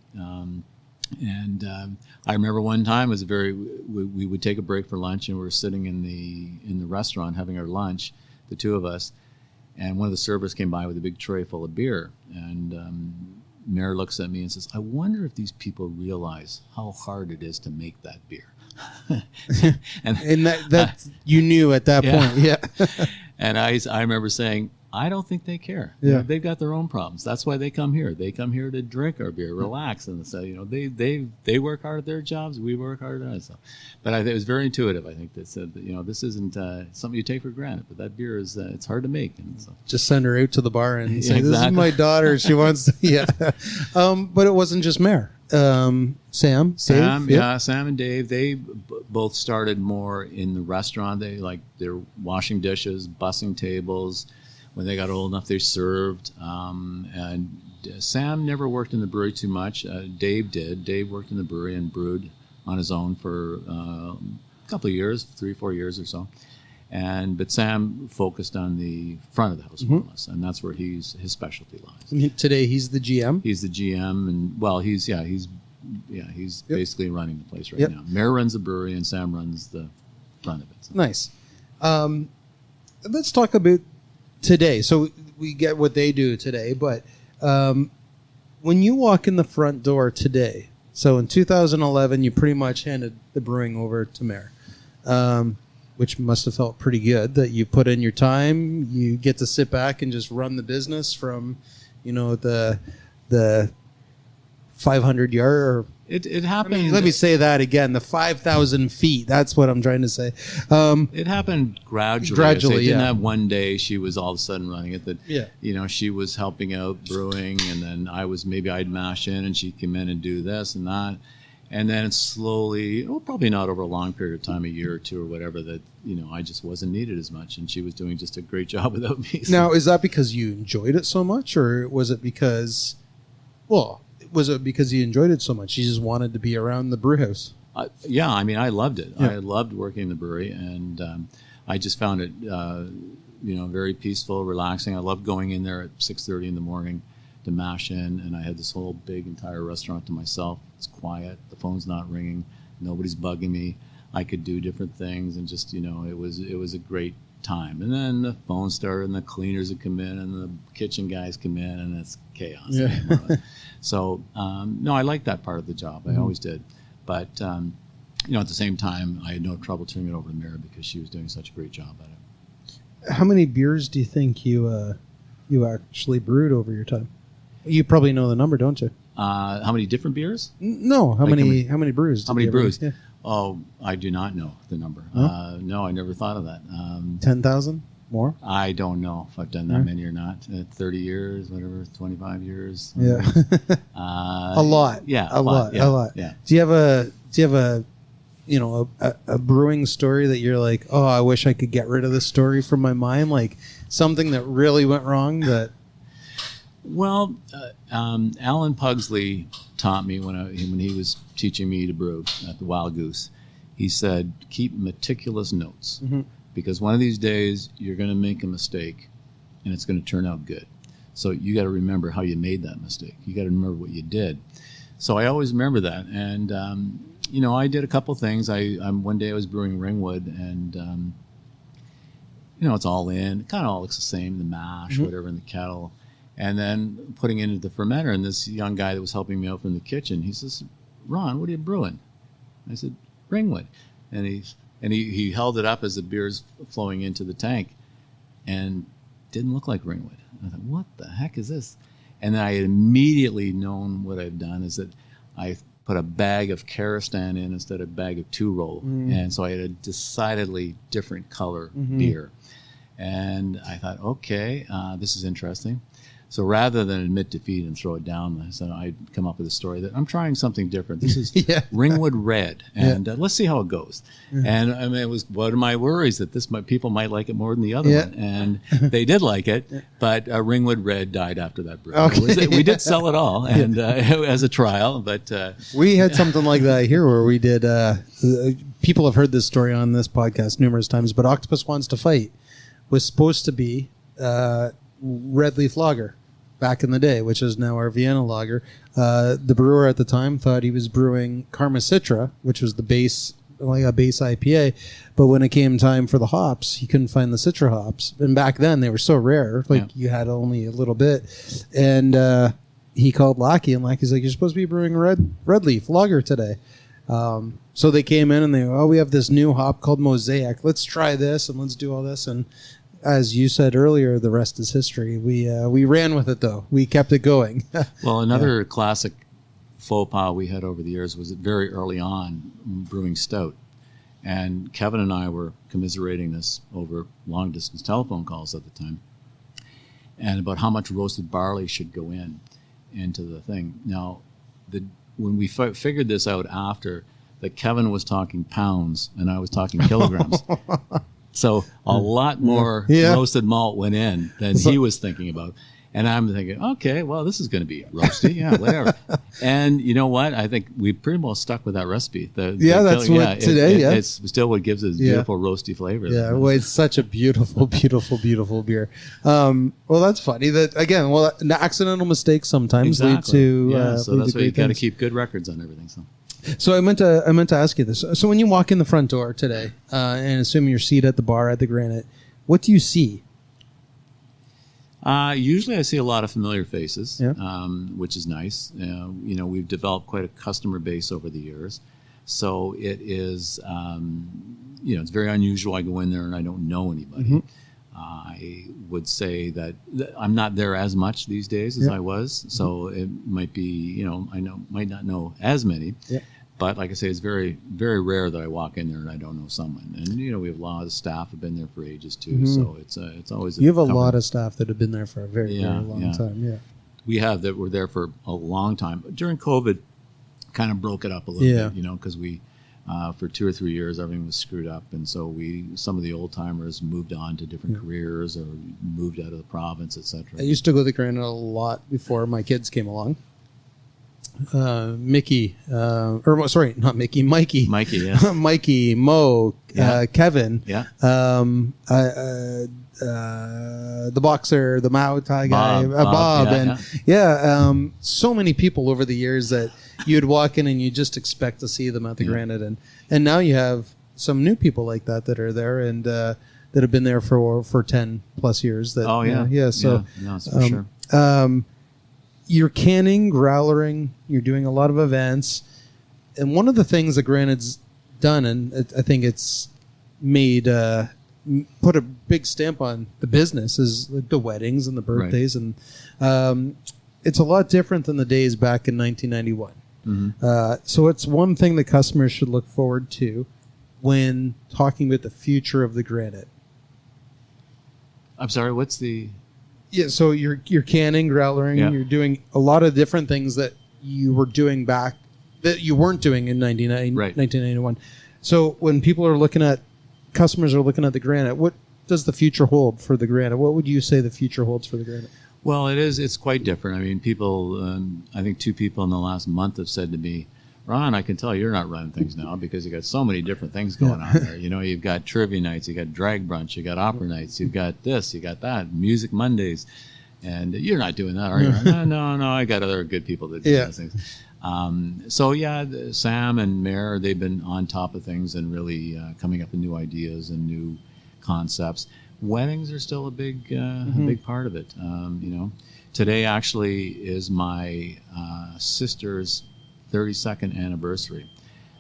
I remember one time it was we would take a break for lunch and we were sitting in the restaurant having our lunch, the two of us. And one of the servers came by with a big tray full of beer. And Mare looks at me and says, I wonder if these people realize how hard it is to make that beer. and
that you knew at that point. Yeah.
And I remember saying, I don't think they care.
Yeah.
They've got their own problems. That's why they come here. They come here to drink our beer, relax. And so, they work hard at their jobs. We work hard at ours. So. But it was very intuitive, I think, that said that, this isn't something you take for granted. But that beer is, it's hard to make. And so.
Just send her out to the bar and say, this is my daughter. She wants to, but it wasn't just Mare. Sam, Dave,
Sam and Dave, they both started more in the restaurant. They're washing dishes, bussing tables. When they got old enough, they served. And Sam never worked in the brewery too much. Dave did. Dave worked in the brewery and brewed on his own for a couple of years, 3-4 years or so. But Sam focused on the front of the house, more or less, and that's where his specialty lies.
Today, he's the GM.
He's the GM, and he's basically running the place right now. Mare runs the brewery, and Sam runs the front of it. So.
Nice. Let's talk about today. So we get what they do today, but when you walk in the front door today, so in 2011, you pretty much handed the brewing over to Mare, which must have felt pretty good that you put in your time, you get to sit back and just run the business from, the 500 yard or
It happened.
Let me say that again. The 5,000 feet. That's what I'm trying to say.
It happened gradually.
Gradually,
didn't have one day she was all of a sudden running it. That
Yeah.
She was helping out brewing, and then I'd mash in, and she'd come in and do this and that, and then slowly, probably not over a long period of time, a year or two or whatever, that I just wasn't needed as much, and she was doing just a great job without me. So.
Now, is that because you enjoyed it so much, or was it because you enjoyed it so much? You just wanted to be around the brew house?
Yeah, I mean, I loved it.
Yeah.
I loved working in the brewery, and I just found it, very peaceful, relaxing. I loved going in there at 6:30 in the morning to mash in, and I had this whole big entire restaurant to myself. It's quiet. The phone's not ringing. Nobody's bugging me. I could do different things, and just, it was a great time. And then the phone started, and the cleaners would come in, and the kitchen guys come in, and it's chaos.
Yeah.
So, no, I liked that part of the job. I always did. But, at the same time, I had no trouble turning it over to Mira because she was doing such a great job at it.
How many beers do you think you actually brewed over your time? You probably know the number, don't you?
How many different beers?
No. How many brews?
How many brews?
Yeah.
Oh, I do not know the number.
Huh?
No, I never thought of that.
10,000 more?
I don't know if I've done that many or not. 30 years, whatever, 25 years.
Yeah. A lot.
Yeah,
A lot.
Yeah.
Do you have a a brewing story that you're like, oh, I wish I could get rid of this story from my mind, like something that really went wrong that?
Well, Alan Pugsley taught me when he was teaching me to brew at the Wild Goose. He said, keep meticulous notes, because one of these days you're going to make a mistake and it's going to turn out good. So you got to remember how you made that mistake. You got to remember what you did. So I always remember that. And, I did a couple things. One day I was brewing Ringwood, and, it's all in. It kind of all looks the same, the mash, whatever in the kettle. And then putting it into the fermenter, and this young guy that was helping me out from the kitchen, he says, Ron, what are you brewing? I said, Ringwood. And he held it up as the beer's flowing into the tank, and didn't look like Ringwood. I thought, what the heck is this? And then I had immediately known what I've done is that I put a bag of Karastan in instead of a bag of two-roll. And so I had a decidedly different color beer. And I thought, okay, this is interesting. So rather than admit defeat and throw it down, so I'd come up with a story that I'm trying something different. This is Ringwood Red, and let's see how it goes. And I mean, it was one of my worries that people might like it more than the other one, and they did like it. But Ringwood Red died after that brew.
Okay.
We did sell it all, and as a trial, but
we had something like that here where we did. People have heard this story on this podcast numerous times, but Octopus Wants to Fight was supposed to be Red Leaf Lager back in the day, which is now our Vienna lager. The brewer at the time thought he was brewing Karma Citra, which was the base, like a base IPA. But when it came time for the hops, he couldn't find the Citra hops. And back then they were so rare, you had only a little bit. And he called Lackey, and Lackey's like, you're supposed to be brewing Red Leaf Lager today. So they came in and we have this new hop called Mosaic. Let's try this and let's do all this. And as you said earlier, the rest is history. We ran with it, though. We kept it going.
Well, another classic faux pas we had over the years was that very early on brewing stout. And Kevin and I were commiserating this over long-distance telephone calls at the time, and about how much roasted barley should go into the thing. Now, when we figured this out after, that Kevin was talking pounds and I was talking kilograms. So a lot more roasted malt went in than he was thinking about. And I'm thinking, okay, well, this is going to be roasty. Yeah, whatever. And you know what? I think we pretty much stuck with that recipe. It's still what gives it beautiful roasty flavor.
Yeah, well, it's such a beautiful, beautiful, beautiful beer. Well, that's funny. Accidental mistakes sometimes lead to
so that's why you got to keep good records on everything.
So I meant to ask you this. So when you walk in the front door today, and assuming your seat at the bar at the Granite, what do you see?
Usually I see a lot of familiar faces, which is nice. We've developed quite a customer base over the years. So it is, it's very unusual. I go in there and I don't know anybody. I would say that I'm not there as much these days as I was. So it might be, might not know as many. Yeah. But like I say, it's very, very rare that I walk in there and I don't know someone. And, we have a lot of staff have been there for ages too. So it's always
You have a lot of staff that have been there for a very, very long time. Yeah.
We have that were there for a long time. But during COVID, kind of broke it up a little bit, because we, for 2 or 3 years, everything was screwed up. And so some of the old timers moved on to different careers or moved out of the province, etc.
I used to go to the Granite a lot before my kids came along. Mickey, not Mickey, Mikey.
Mikey, yes.
Mikey, Mo, Kevin.
Yeah.
The boxer, the Muay Thai guy, Bob, so many people over the years that you'd walk in and you just expect to see them at the Granite, and now you have some new people like that are there and that have been there for 10 plus years. That so
that's for sure.
You're canning, growlering, you're doing a lot of events, and one of the things that Granite's done, and I think it's made put a big stamp on the business, is the weddings and the birthdays, and it's a lot different than the days back in 1991. Mm-hmm. So it's one thing that customers should look forward to when talking about the future of the Granite.
I'm sorry, what's the...
Yeah, so you're canning, growlering, you're doing a lot of different things that you were doing back that you weren't doing in 1991. So when customers are looking at the Granite, what does the future hold for the Granite? What would you say the future holds for the Granite?
Well, it's quite different. I mean, people, I think 2 people in the last month have said to me, Ron, I can tell you're not running things now because you got so many different things going on there. You know, you've got trivia nights, you got drag brunch, you got opera nights, you've got this, you got that, music Mondays, and you're not doing that, are you? No, I got other good people that do those things. Sam and Mayor, they've been on top of things and really coming up with new ideas and new concepts. Weddings are still a big part of it. Today actually is my sister's 32nd anniversary.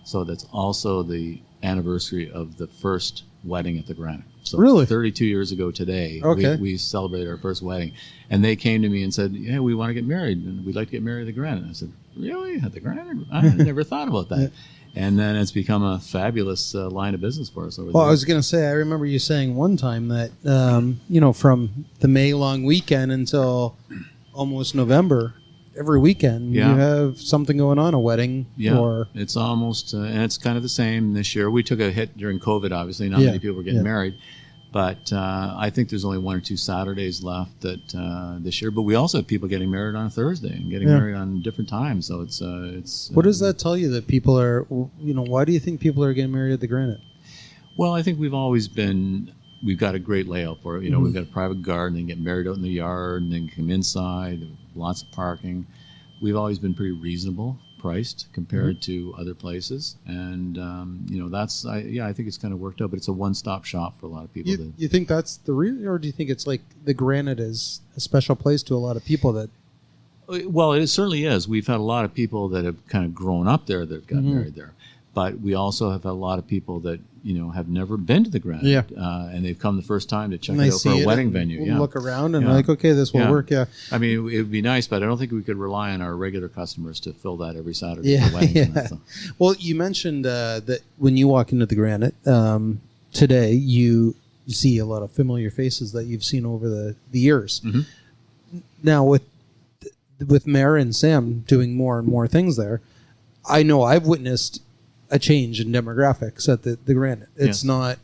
So that's also the anniversary of the first wedding at the Granite. So
really?
32 years ago today, we celebrated our first wedding. And they came to me and said, hey, we want to get married, and we'd like to get married at the Granite. And I said, really? At the Granite? I never thought about that. And then it's become a fabulous line of business for us over there.
Well, I was going to say, I remember you saying one time that, from the May long weekend until almost November, every weekend you have something going on, a wedding.
Yeah, it's almost, and it's kind of the same this year. We took a hit during COVID, obviously. Not many people were getting married. But I think there's only 1 or 2 Saturdays left this year. But we also have people getting married on a Thursday and getting married on different times. So it's.
What does that tell you that people are? Why do you think people are getting married at the Granite?
Well, I think we've always been. We've got a great layout for it. We've got a private garden and get married out in the yard and then come inside. Lots of parking. We've always been pretty reasonable priced compared to other places, and I think it's kind of worked out. But it's a one-stop shop for a lot of people.
You think that's the real, or do you think it's like the Granite is a special place to a lot of people that?
Well, it certainly is. We've had a lot of people that have kind of grown up there that have got married there, but we also have had a lot a lot of people that have never been to the Granite, and they've come the first time to check it out for a wedding venue.
Look around and like, okay, this will work. Yeah,
I mean, it would be nice, but I don't think we could rely on our regular customers to fill that every Saturday for weddings. And that, so.
Well, you mentioned that when you walk into the Granite today, you see a lot of familiar faces that you've seen over the years. Mm-hmm. Now, with Mayor and Sam doing more and more things there, I know I've witnessed a change in demographics at the Granite. It's not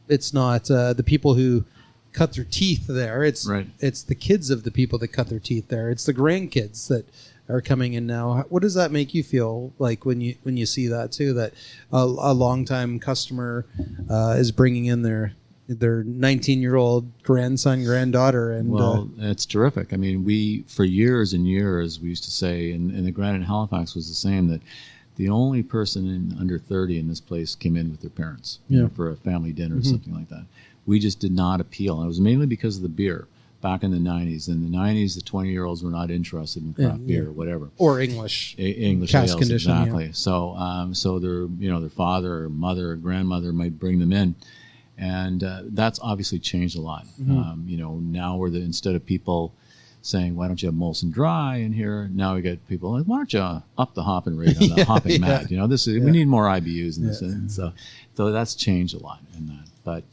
the people who cut their teeth there. It's the kids of the people that cut their teeth there. It's the grandkids that are coming in now. What does that make you feel like when you see that too? That a longtime customer is bringing in their 19-year-old grandson, granddaughter, and
it's terrific. I mean, we for years and years we used to say, and the Granite in Halifax was the same, that the only person under 30 in this place came in with their parents for a family dinner or something like that. We just did not appeal. And it was mainly because of the beer back in the 90s. In the 90s, the 20-year-olds were not interested in craft beer or whatever.
Or English.
English
cask
ales,
condition.
exactly. Yeah. So their father or mother or grandmother might bring them in. And that's obviously changed a lot. Mm-hmm. Now instead of people saying, why don't you have Molson Dry in here? Now we get people like, why don't you up the hopping rate on the hopping mat? We need more IBUs in this. And so that's changed a lot in that. But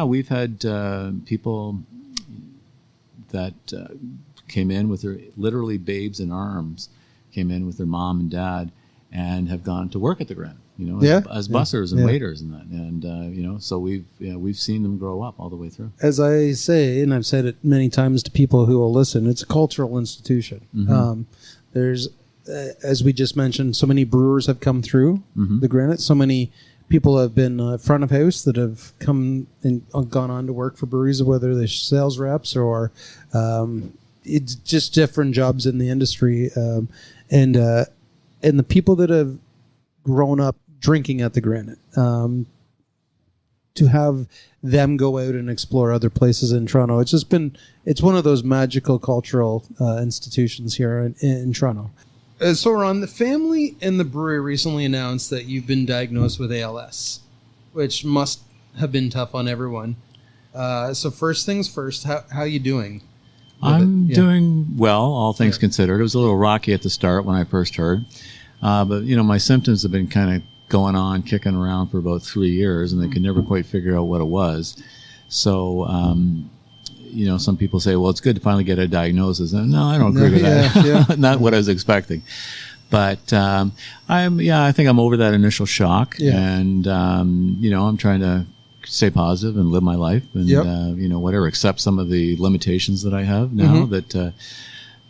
we've had people that came in with their literally babes in arms, came in with their mom and dad, and have gone to work at the Granite. As bussers and waiters and that, and so we've seen them grow up all the way through.
As I say, and I've said it many times to people who will listen, it's a cultural institution. Mm-hmm. There's as we just mentioned, so many brewers have come through the Granite. So many people have been front of house that have come and gone on to work for breweries, whether they're sales reps or it's just different jobs in the industry. And the people that have grown up drinking at the Granite, to have them go out and explore other places in Toronto. It's one of those magical cultural institutions here in Toronto. So Ron, the family and the brewery recently announced that you've been diagnosed with ALS, which must have been tough on everyone. So first things first, how are you doing?
I'm doing well, all things considered. It was a little rocky at the start when I first heard. But, my symptoms have been kind of going on, kicking around for about 3 years, and they could never quite figure out what it was. So, some people say, well, it's good to finally get a diagnosis. And no, I don't agree with that. Not what I was expecting. But I think I'm over that initial shock. Yeah. And, I'm trying to stay positive and live my life and, whatever, accept some of the limitations that I have now that,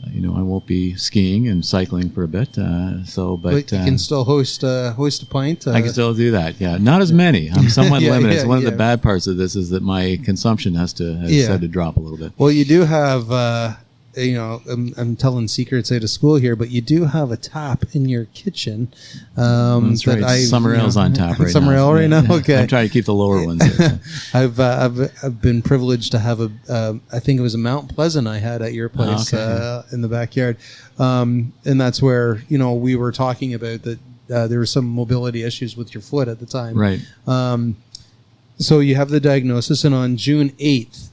I won't be skiing and cycling for a bit. But you
can still hoist a pint.
I can still do that. Yeah, not as many. I'm somewhat limited. It's one of the bad parts of this is that my consumption has had to drop a little bit.
Well, you do have. I'm telling secrets out of school here, but you do have a tap in your kitchen.
That's right. Summer Ale's on tap right now.
Summer Ale right now? Okay.
I'm trying to keep the lower ones there.
I've been privileged to have I think it was a Mount Pleasant I had at your place in the backyard. And that's where, we were talking about that there were some mobility issues with your foot at the time.
Right.
So you have the diagnosis, and on June 8th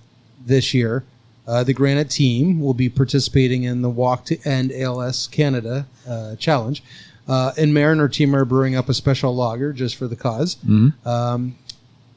this year, the Granite team will be participating in the Walk to End ALS Canada challenge. And Mare and her team are brewing up a special lager just for the cause. Mm-hmm.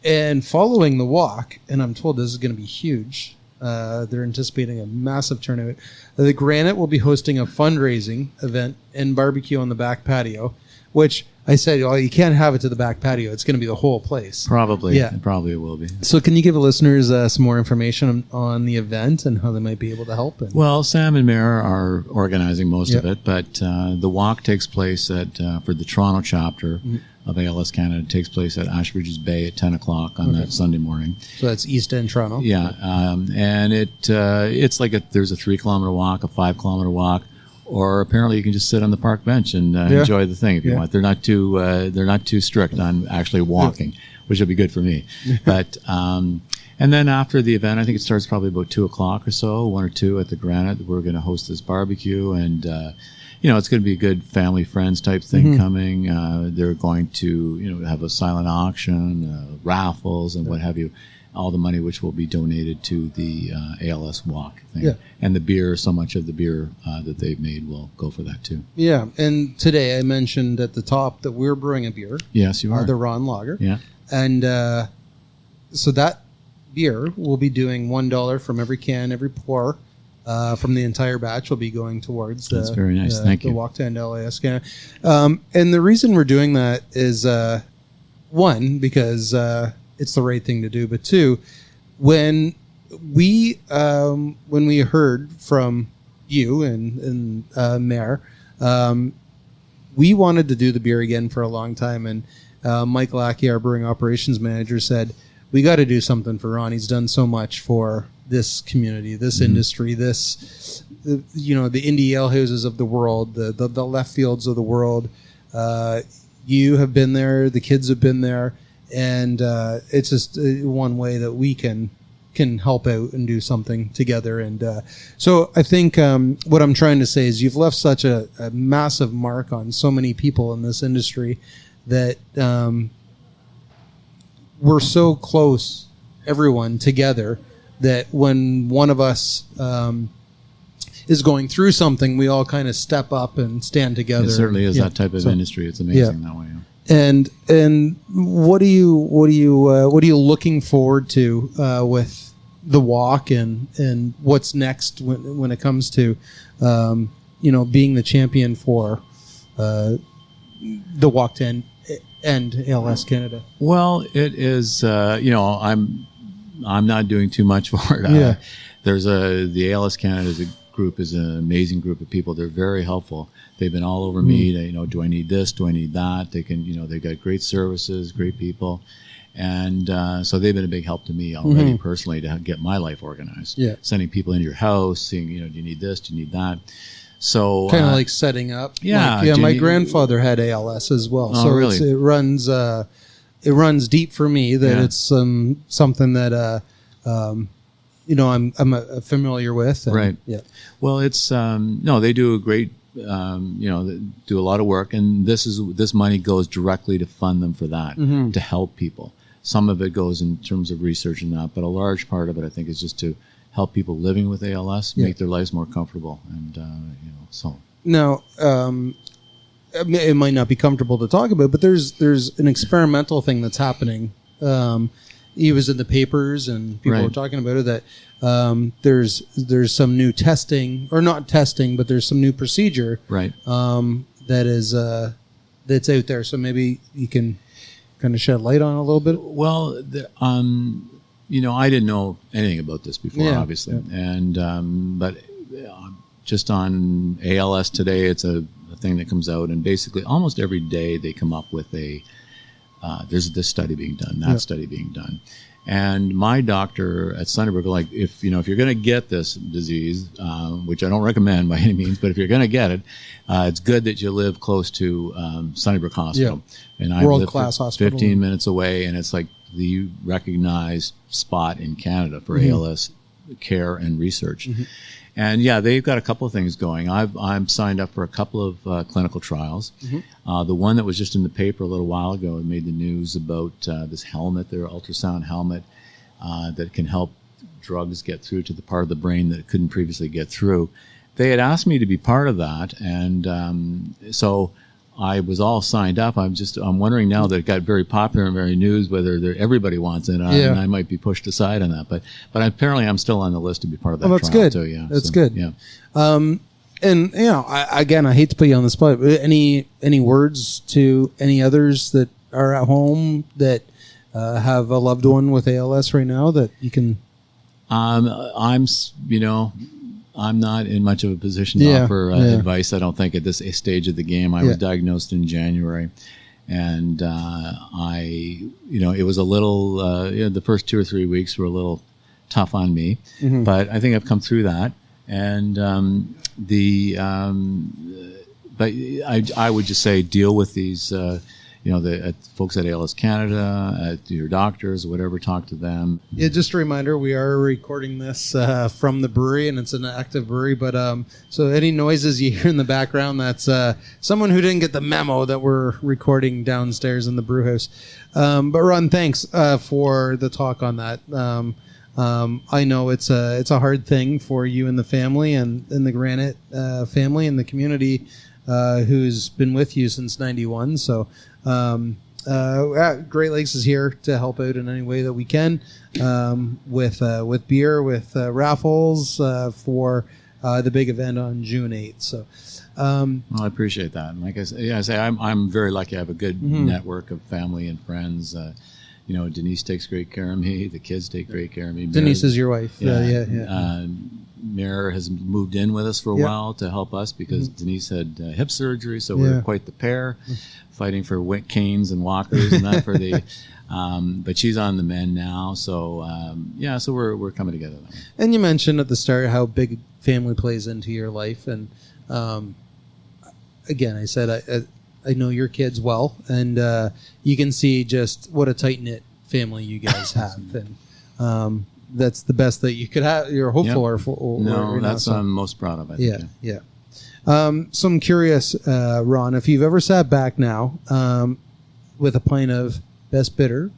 And following the walk, and I'm told this is going to be huge, they're anticipating a massive turnout. The Granite will be hosting a fundraising event and barbecue on the back patio, which I said, you can't have it to the back patio. It's going to be the whole place.
Probably. Yeah. Probably it will be.
So can you give listeners some more information on the event and how they might be able to help?
Well, Sam and Mare are organizing most of it, but the walk takes place for the Toronto chapter of ALS Canada. It takes place at Ashbridges Bay at 10 o'clock on that Sunday morning.
So that's East End Toronto?
Yeah. And it's like there's a 3-kilometer walk, a 5-kilometer walk, or apparently you can just sit on the park bench and enjoy the thing if you want. They're not too strict on actually walking, which would be good for me. But and then after the event, I think it starts probably about 2 o'clock or so, 1 or 2 at the Granite. We're going to host this barbecue, and it's going to be a good family friends type thing coming. They're going to have a silent auction, raffles, and what have you. All the money which will be donated to the ALS walk thing. Yeah. And the beer, so much of the beer that they've made will go for that too. Yeah.
And today I mentioned at the top that we're brewing a beer.
Yes, you are.
The Ron Lager.
Yeah.
And so that beer will be doing $1 from every can, every pour from the entire batch will be going towards
That's very nice. Thank you.
The Walk to End ALS Canada. And the reason we're doing that is, one, because it's the right thing to do, but two, when we heard from you and Mare, we wanted to do the beer again for a long time, and Mike Lackey, our brewing operations manager, said we got to do something for Ron. He's done so much for this community, this industry, the indie ale houses of the world, the left fields of the world. You have been there, the kids have been there. And it's just one way that we can help out and do something together. And so I think what I'm trying to say is you've left such a massive mark on so many people in this industry that we're so close, everyone together, that when one of us is going through something, we all kind of step up and stand together.
It certainly is that type of industry. It's amazing that way.
And what are you looking forward to with the walk and what's next when it comes to being the champion for the Walk to End ALS Canada?
Well, it is. I'm not doing too much for it. There's the ALS Canada is a group is an amazing group of people. They're very helpful. They've been all over me. They, do I need this? Do I need that? They can, they've got great services, great people. And so they've been a big help to me already personally to get my life organized. Yeah. Sending people into your house, seeing, do you need this? Do you need that? So
kind of like setting up.
Yeah.
My grandfather had ALS as well.
Oh,
so
really?
It runs deep for me that it's something that I'm familiar with. And,
right.
Yeah.
Well, it's they do a great they do a lot of work, and this money goes directly to fund them for that, to help people. Some of it goes in terms of research and that, but a large part of it, I think, is just to help people living with ALS make their lives more comfortable, and so.
Now, it might not be comfortable to talk about, but there's an experimental thing that's happening. It was in the papers, and people were talking about it, that there's some new testing, or not testing, but there's some new procedure that is that's out there. So maybe you can kind of shed light on it a little bit.
Well, I didn't know anything about this before, obviously, and but just on ALS today, it's a thing that comes out, and basically almost every day they come up with there's this study being done, that study being done. And my doctor at Sunnybrook, like, if you're going to get this disease, which I don't recommend by any means, but if you're going to get it, it's good that you live close to Sunnybrook Hospital. Yeah. And I live
hospital.
15 minutes away, and it's like the recognized spot in Canada for ALS care and research. And they've got a couple of things going. I'm signed up for a couple of clinical trials. The one that was just in the paper a little while ago, it made the news about this helmet, their ultrasound helmet, that can help drugs get through to the part of the brain that it couldn't previously get through. They had asked me to be part of that, and so I was all signed up. I'm wondering now that it got very popular and very news whether everybody wants it, and I might be pushed aside on that. But apparently I'm still on the list to be part of that trial
good.
too. Yeah,
that's good.
Yeah.
And I hate to put you on the spot, but any words to any others that are at home that have a loved one with ALS right now that you can? I'm not in much of a position to offer advice, I don't think, at this stage of the game. I was diagnosed in January, and it was a little, the first 2 or 3 weeks were a little tough on me, but I think I've come through that. And but I would just say deal with these, the folks at ALS Canada, at your doctors, whatever, talk to them. Yeah, just a reminder, we are recording this from the brewery, and it's an active brewery, but so any noises you hear in the background, that's someone who didn't get the memo that we're recording downstairs in the brew house. But Ron, thanks for the talk on that. I know it's a hard thing for you and the family and the Granite family and the community who's been with you since 91. So Great Lakes is here to help out in any way that we can, with beer, with raffles for the big event on June 8th. So
well, I appreciate that. And like I say, I'm very lucky. I have a good network of family and friends. Denise takes great care of me. The kids take great care of me.
Denise is your wife. Yeah.
Mare has moved in with us for a while to help us because Denise had hip surgery, so we're quite the pair, fighting for canes and walkers and that for the. But she's on the mend now, so so we're coming together.
And you mentioned at the start how big family plays into your life, and again, I said I know your kids well, and you can see just what a tight-knit family you guys have, and that's the best that you could have. You're hopeful for.
That's what I'm most proud of, I think.
Yeah. So I'm curious, Ron, if you've ever sat back now with a pint of best bitter,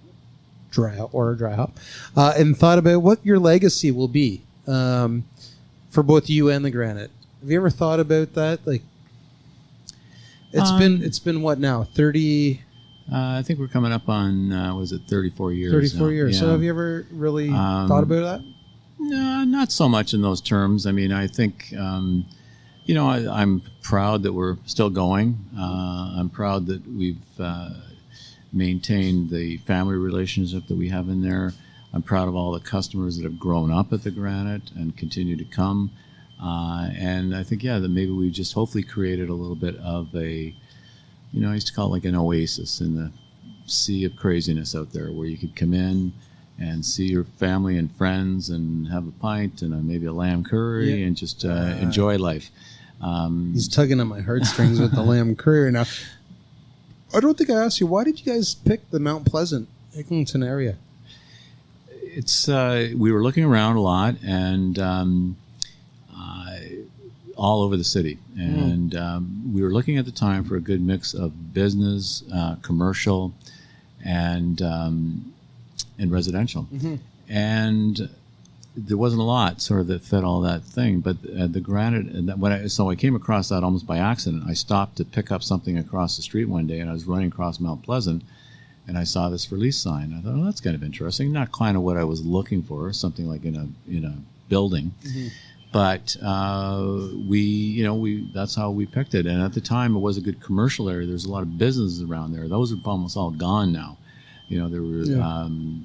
dry hop, and thought about what your legacy will be for both you and the Granite. Have you ever thought about that? Like, it's been what now? 30.
I think we're coming up on 34 years.
34
now.
years.
Yeah.
So have you ever really thought about that?
No, not so much in those terms. I mean, I think I'm proud that we're still going. I'm proud that we've maintained the family relationship that we have in there. I'm proud of all the customers that have grown up at the Granite and continue to come. And I think, that maybe we just hopefully created a little bit of a, I used to call it like an oasis in the sea of craziness out there, where you could come in and see your family and friends and have a pint and maybe a lamb curry and just enjoy life.
He's tugging on my heartstrings with the lamb curry now. I don't think I asked you, why did you guys pick the Mount Pleasant, Eglinton area?
It's we were looking around a lot and all over the city, and we were looking at the time for a good mix of business, commercial, and residential, and there wasn't a lot sort of that fit all that thing. But the Granite, and I came across that almost by accident. I stopped to pick up something across the street one day, and I was running across Mount Pleasant, and I saw this for lease sign. I thought, that's kind of interesting. Not kind of what I was looking for, something like in a building. But we that's how we picked it. And at the time, it was a good commercial area. There's a lot of businesses around there. Those are almost all gone now. There were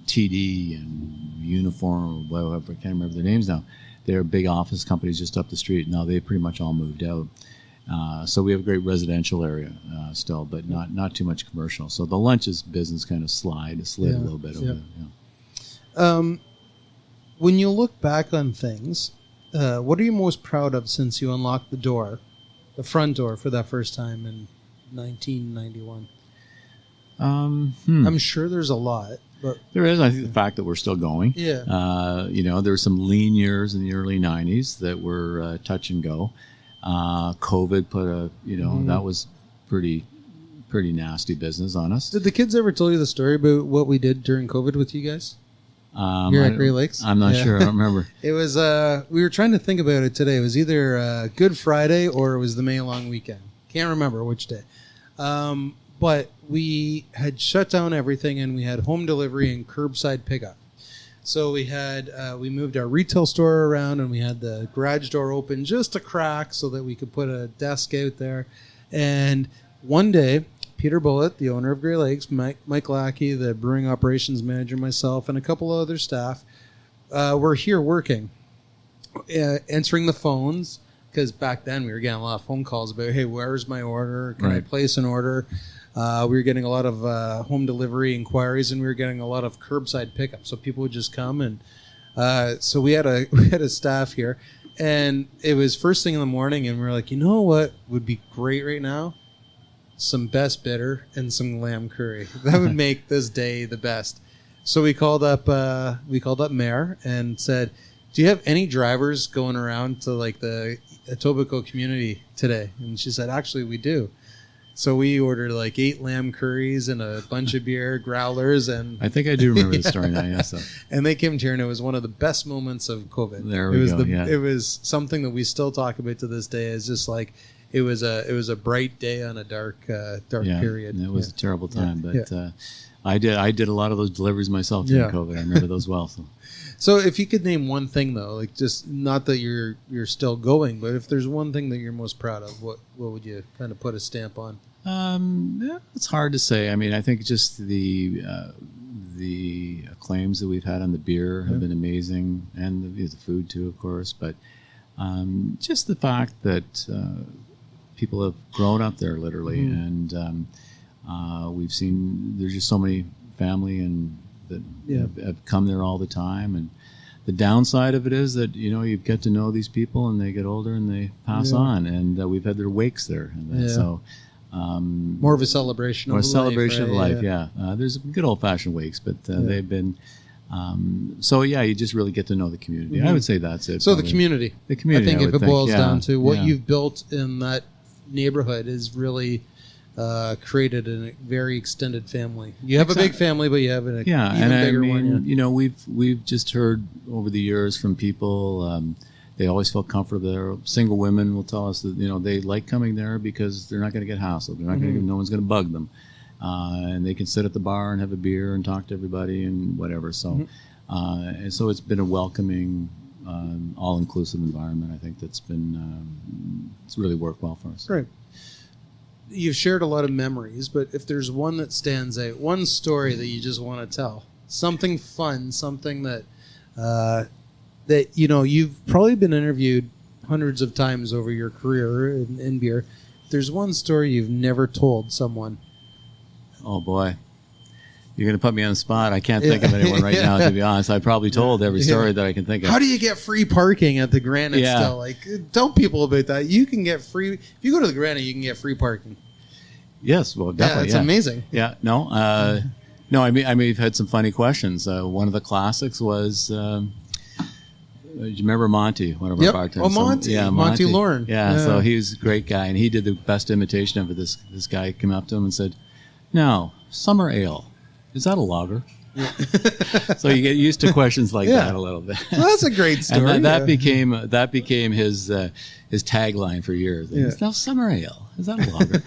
TD and Uniform, or whatever, I can't remember their names now. They're big office companies just up the street. Now they pretty much all moved out. So we have a great residential area still, but not too much commercial. So the lunches business kind of slid a little bit over there.
When you look back on things, what are you most proud of since you unlocked the front door for that first time in 1991? I'm sure there's a lot, but
there is. I think the fact that we're still going.
Yeah.
There were some lean years in the early '90s that were touch and go. COVID put that was pretty nasty business on us.
Did the kids ever tell you the story about what we did during COVID with you guys? Here at Great Lakes?
I'm not sure. I don't remember.
It was, we were trying to think about it today. It was either Good Friday or it was the May long weekend. Can't remember which day. But we had shut down everything and we had home delivery and curbside pickup. So we had, we moved our retail store around and we had the garage door open just a crack so that we could put a desk out there. And one day, Peter Bullitt, the owner of Great Lakes, Mike Lackey, the brewing operations manager, myself, and a couple of other staff were here working, answering the phones, because back then we were getting a lot of phone calls about, hey, where's my order? Can I place an order? We were getting a lot of home delivery inquiries, and we were getting a lot of curbside pickup. So people would just come, and so we had a staff here, and it was first thing in the morning, and we were like, you know what would be great right now? Some best bitter and some lamb curry. That would make this day the best. So we called up Mayor and said, do you have any drivers going around to like the Etobicoke community today? And she said, actually, we do. So we ordered like 8 lamb curries and a bunch of beer, growlers, and
I think I do remember the story now. Yes, so.
And they came here, and it was one of the best moments of COVID.
There we go.
It was something that we still talk about to this day. It's just like it was a bright day on a dark period.
It was a terrible time, but I did a lot of those deliveries myself during COVID. I remember those well.
So if you could name one thing though, like just not that you're still going, but if there's one thing that you're most proud of, what would you kind of put a stamp on?
It's hard to say. I mean, I think just the acclaims that we've had on the beer have been amazing, and the food too, of course. But just the fact that people have grown up there literally, and we've seen there's just so many family and that have come there all the time. And the downside of it is that you get to know these people, and they get older and they pass on, and we've had their wakes there, and so.
More of a celebration
of life. There's good old-fashioned wakes, but they've been you just really get to know the community. I would say that's it.
So
probably.
the community I think if it boils down to what you've built in that neighborhood is really created a very extended family. You have a big family, but you have an even bigger one.
We've just heard over the years from people. They always felt comfortable there. Single women will tell us that they like coming there because they're not going to get hassled. They're not going to. No one's going to bug them, and they can sit at the bar and have a beer and talk to everybody and whatever. So, and so it's been a welcoming, all-inclusive environment. I think that's been it's really worked well for us.
Right. You've shared a lot of memories, but if there's one that stands out, one story that you just want to tell, something fun, something that. That you've probably been interviewed hundreds of times over your career in beer. There's one story you've never told someone.
Oh, boy. You're going to put me on the spot. I can't think of anyone right now, to be honest. I probably told every story that I can think of.
How do you get free parking at the Granite still? Like, tell people about that. You can get free. If you go to the Granite, you can get free parking.
Yes, well, definitely.
It's amazing.
Yeah, no. No, I mean, we've had some funny questions. One of the classics was, do you remember Monty, one of our bartenders?
Oh, Monty. Monty Lauren.
Yeah, so he was a great guy, and he did the best imitation of it. This guy came up to him and said, "Now, summer ale. Is that a lager?" Yeah. So you get used to questions like that a little bit.
Well, that's a great story.
And that became his tagline for years. Now, summer ale. Is that a lager?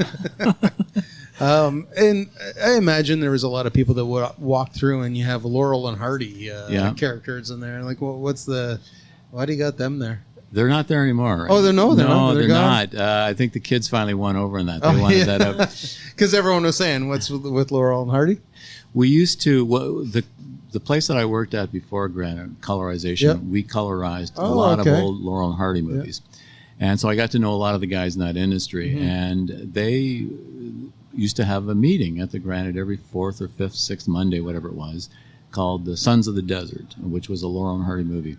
And I imagine there was a lot of people that would walk through, and you have Laurel and Hardy characters in there. Like, why do you got them there?
They're not there anymore. Right?
Oh, they're
not. I think the kids finally won over on that. They wanted that out
because everyone was saying, "What's with Laurel and Hardy?"
We used to the place that I worked at before Granite, colorization. We colorized a lot of old Laurel and Hardy movies, and so I got to know a lot of the guys in that industry, and they used to have a meeting at the Granite every 4th or 5th, 6th Monday, whatever it was, called the Sons of the Desert, which was a Laurel and Hardy movie.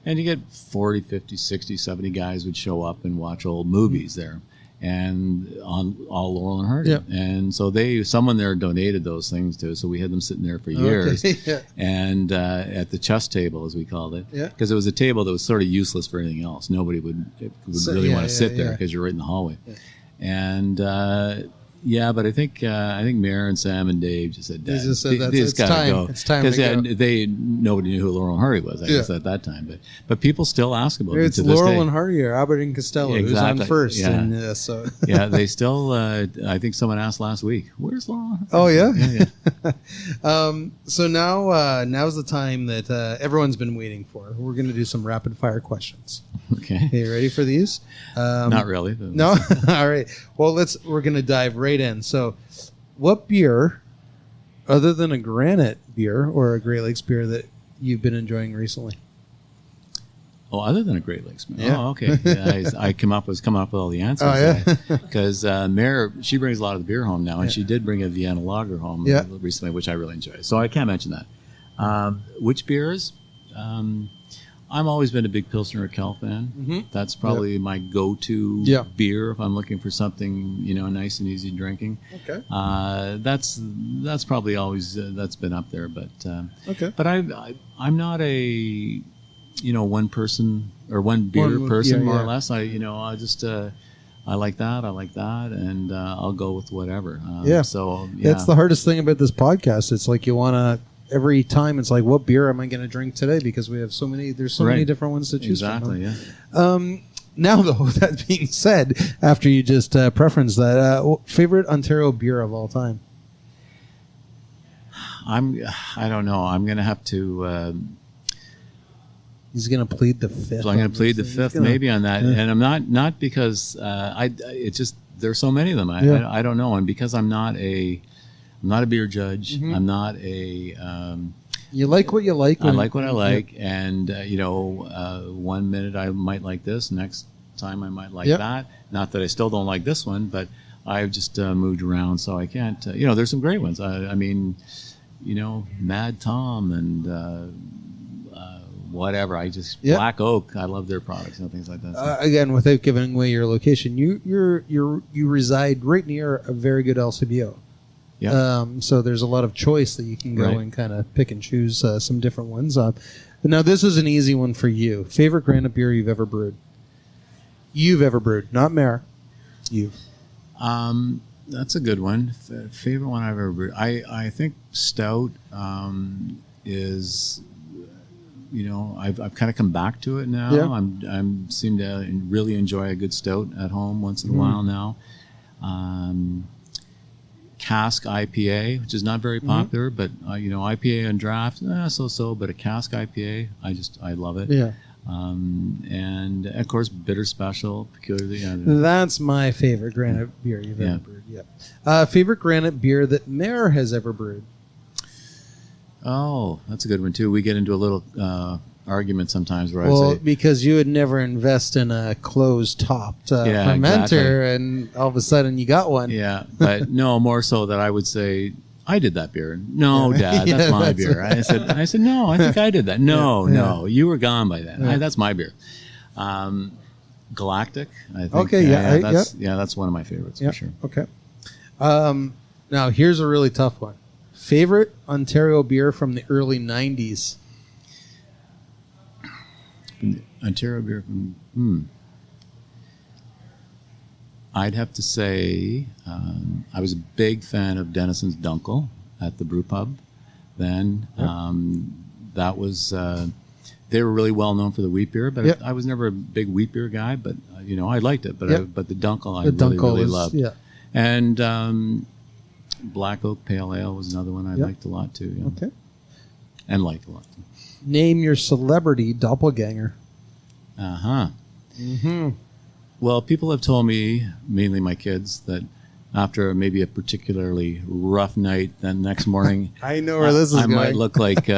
And you get 40, 50, 60, 70 guys would show up and watch old movies there, and on all Laurel and Hardy. And so someone there donated those things to us, so we had them sitting there for years. And at the chess table, as we called it, because it was a table that was sort of useless for anything else. Nobody would really want to sit there because you're right in the hallway. And but I think Mayor and Sam and Dave just said,
"They just
gotta go.
It's time to go."
Nobody knew who Laurel and Hardy was, I guess, at that time. But people still ask about it.
It's
to this
Laurel
day.
and Hardy or Abbott and Costello who's on first.
Yeah.
And,
They still. I think someone asked last week, "Where's Laurel and Hardy?"
Oh yeah. So now's the time that everyone's been waiting for. We're going to do some rapid fire questions.
Okay.
You ready for these?
Not really.
No. All right. Well, we're going to dive right in. So, what beer, other than a Granite beer or a Great Lakes beer, that you've been enjoying recently?
Oh, other than a Great Lakes beer.
Yeah.
Oh, okay. I coming up with all the answers.
Oh, yeah.
Because Mare, she brings a lot of the beer home now, and she did bring a Vienna lager home recently, which I really enjoy. So I can't mention that. Which beers? I've always been a big Pilsner Urquell fan. That's probably my go-to beer if I'm looking for something, nice and easy drinking.
Okay.
That's probably always that's been up there. But
okay.
But I'm not a one person or one beer person more or less. I just I like that, and I'll go with whatever. So
that's the hardest thing about this podcast. It's like you want to. Every time it's like, what beer am I going to drink today? Because we have so many. There's so many different ones to choose from.
Yeah.
Now, though, that being said, after you just preferenced that, favorite Ontario beer of all time?
I don't know. I'm going to have to.
He's going to plead the fifth.
So I'm going to plead the fifth, maybe on that, and I'm not because it's just there's so many of them. I don't know, and because I'm not a beer judge. I'm not a.
You like what you like.
I like what I like, and 1 minute I might like this, next time I might like that. Not that I still don't like this one, but I've just moved around, so I can't. There's some great ones. I mean, Mad Tom and whatever. Black Oak. I love their products and things like that.
Again, without giving away your location, you reside right near a very good LCBO.
Yeah.
So there's a lot of choice that you can go and kind of pick and choose some different ones. But now this is an easy one for you. Favorite Granite beer you've ever brewed? Not Mare. You.
That's a good one. Favorite one I've ever brewed. I think stout is. I've kind of come back to it now.
Yeah.
I'm seem to really enjoy a good stout at home once in a while now. Cask IPA, which is not very popular, but IPA on draft, so. But a cask IPA, I love it.
Yeah.
And of course, bitter special, peculiarly.
That's my favorite Granite beer you've ever brewed. Yeah. Favorite Granite beer that Mare has ever brewed.
Oh, that's a good one too. We get into a little argument sometimes where I would say,
because you would never invest in a closed-topped fermenter,
exactly.
and all of a sudden you got one.
Yeah, but no, more so that I would say, I did that beer. No, Dad, that's my beer. I said, no, I think I did that. No, you were gone by then. That's my beer. Galactic, I think.
Okay,
that's one of my favorites for sure.
Okay. Now here's a really tough one. Favorite Ontario beer from the early 90s?
Ontario beer from... I'd have to say I was a big fan of Denison's Dunkel at the brew pub then. That was... they were really well known for the wheat beer, but I was never a big wheat beer guy, but I liked it. But but the Dunkel I really loved. Yeah. And Black Oak Pale Ale was another one I liked a lot too. Yeah. Okay. And liked a lot too.
Name your celebrity doppelganger.
Well, people have told me, mainly my kids, that after maybe a particularly rough night, then next morning
I know where this is
I
going.
might look like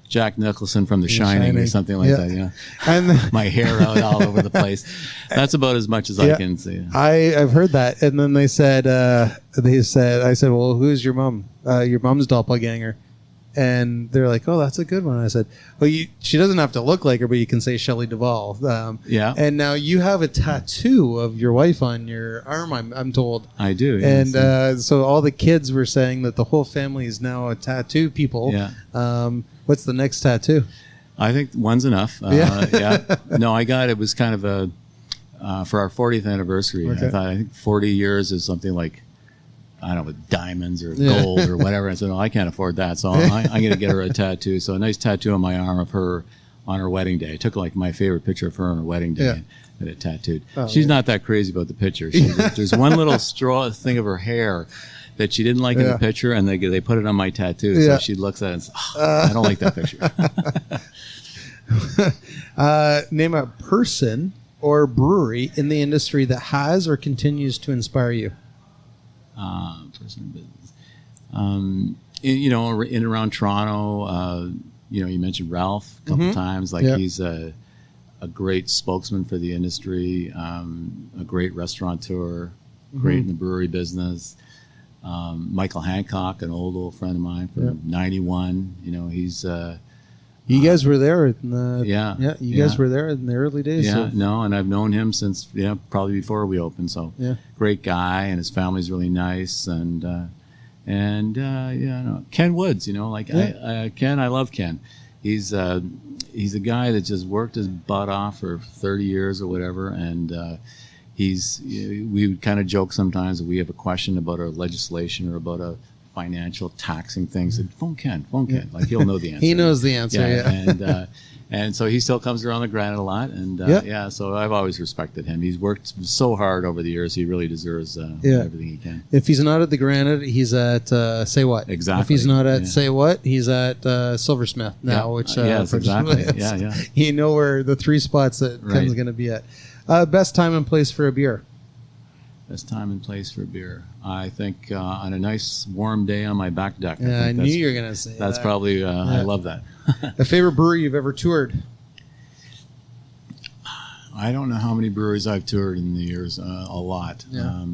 Jack Nicholson from The Shining or something like that. Yeah,
and
my hair out all over the place. That's about as much as I can say.
I've heard that, and then I said, well, who's your mom? Your mom's doppelganger. And they're like, oh, that's a good one. I said, well, she doesn't have to look like her, but you can say Shelley Duvall. And now you have a tattoo of your wife on your arm, I'm told.
I do.
Yes. And so all the kids were saying that the whole family is now a tattoo people.
Yeah.
What's the next tattoo?
I think one's enough. No, it was kind of for our 40th anniversary. Okay. I think 40 years is something like, I don't know, with diamonds or gold or whatever. I said, no, I can't afford that. So I'm going to get her a tattoo. So a nice tattoo on my arm of her on her wedding day. I took like my favorite picture of her on her wedding day and had it tattooed. Oh, she's not that crazy about the picture. There's one little straw thing of her hair that she didn't like in the picture, and they put it on my tattoo. So she looks at it and says, I don't like that picture. Name
a person or brewery in the industry that has or continues to inspire you.
Person business. In and around Toronto, you mentioned Ralph a couple times. He's a great spokesman for the industry, a great restaurateur, great in the brewery business. Michael Hancock, an old friend of mine from '91. He's.
You guys were there in the You guys were there in the early days.
Yeah, and I've known him since probably before we opened. So great guy, and his family's really nice, and Ken Woods. Ken, I love Ken. He's a guy that just worked his butt off for 30 years or whatever, and we would kind of joke sometimes that we have a question about our legislation or about a financial taxing things, and phone Ken, like he'll know the answer.
He knows the answer,
and so he still comes around the Granite a lot, and so I've always respected him. He's worked so hard over the years. He really deserves everything he can.
If he's not at the Granite, he's at Say What.
Exactly.
If he's not at Say What, he's at Silversmith now, which
exactly.
You know where the three spots that Ken's going to be at. Best time and place for a beer.
Best time and place for beer. I think on a nice warm day on my back deck.
I knew you were going to say that.
That's probably, I love that.
A favorite brewery you've ever toured?
I don't know how many breweries I've toured in the years. A lot.
Yeah.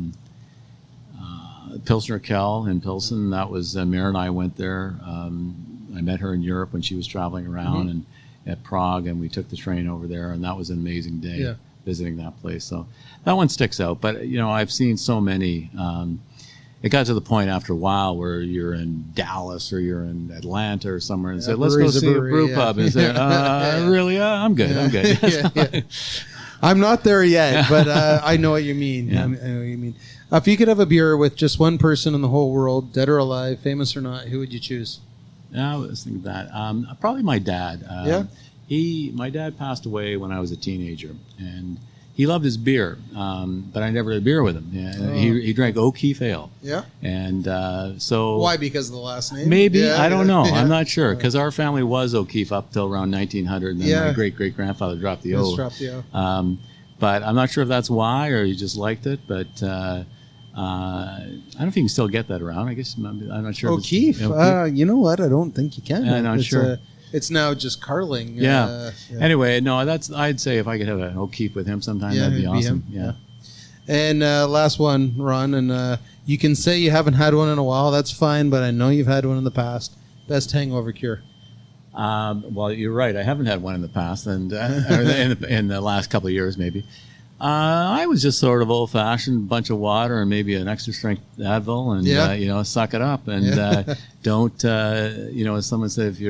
Pilsner Kell in Pilsen. That was, Mary and I went there. I met her in Europe when she was traveling around and at Prague, and we took the train over there, and that was an amazing day. Visiting that place, so that one sticks out. But I've seen so many. It got to the point after a while where you're in Dallas or you're in Atlanta or somewhere, and said, "Let's go see a brew pub." And say, "Really? I'm good. I'm good."
I'm not there yet, but I know what you mean. I know what you mean. If you could have a beer with just one person in the whole world, dead or alive, famous or not, who would you choose?
I was thinking that probably my dad. My dad passed away when I was a teenager, and he loved his beer, but I never had a beer with him. He drank Keefe ale. Yeah. And so...
Why? Because of the last name?
Maybe. I don't know. I'm not sure, because our family was O'Keefe up till around 1900, and then my great-great-grandfather dropped the O. But I'm not sure if that's why, or he just liked it, but... I don't know if you can still get that around. I guess I'm not sure.
O'Keefe? You know what? I don't think you can.
I'm not sure.
it's now just Carling.
Yeah. Anyway, no, I'd say if I could have an Keefe with him sometime, that'd be awesome. Yeah.
And last one, Ron, and you can say you haven't had one in a while. That's fine, but I know you've had one in the past. Best hangover cure.
Well, you're right. I haven't had one in the past, and in the last couple of years, maybe. I was just sort of old-fashioned, bunch of water and maybe an extra strength Advil, and suck it up, and don't. As someone said, if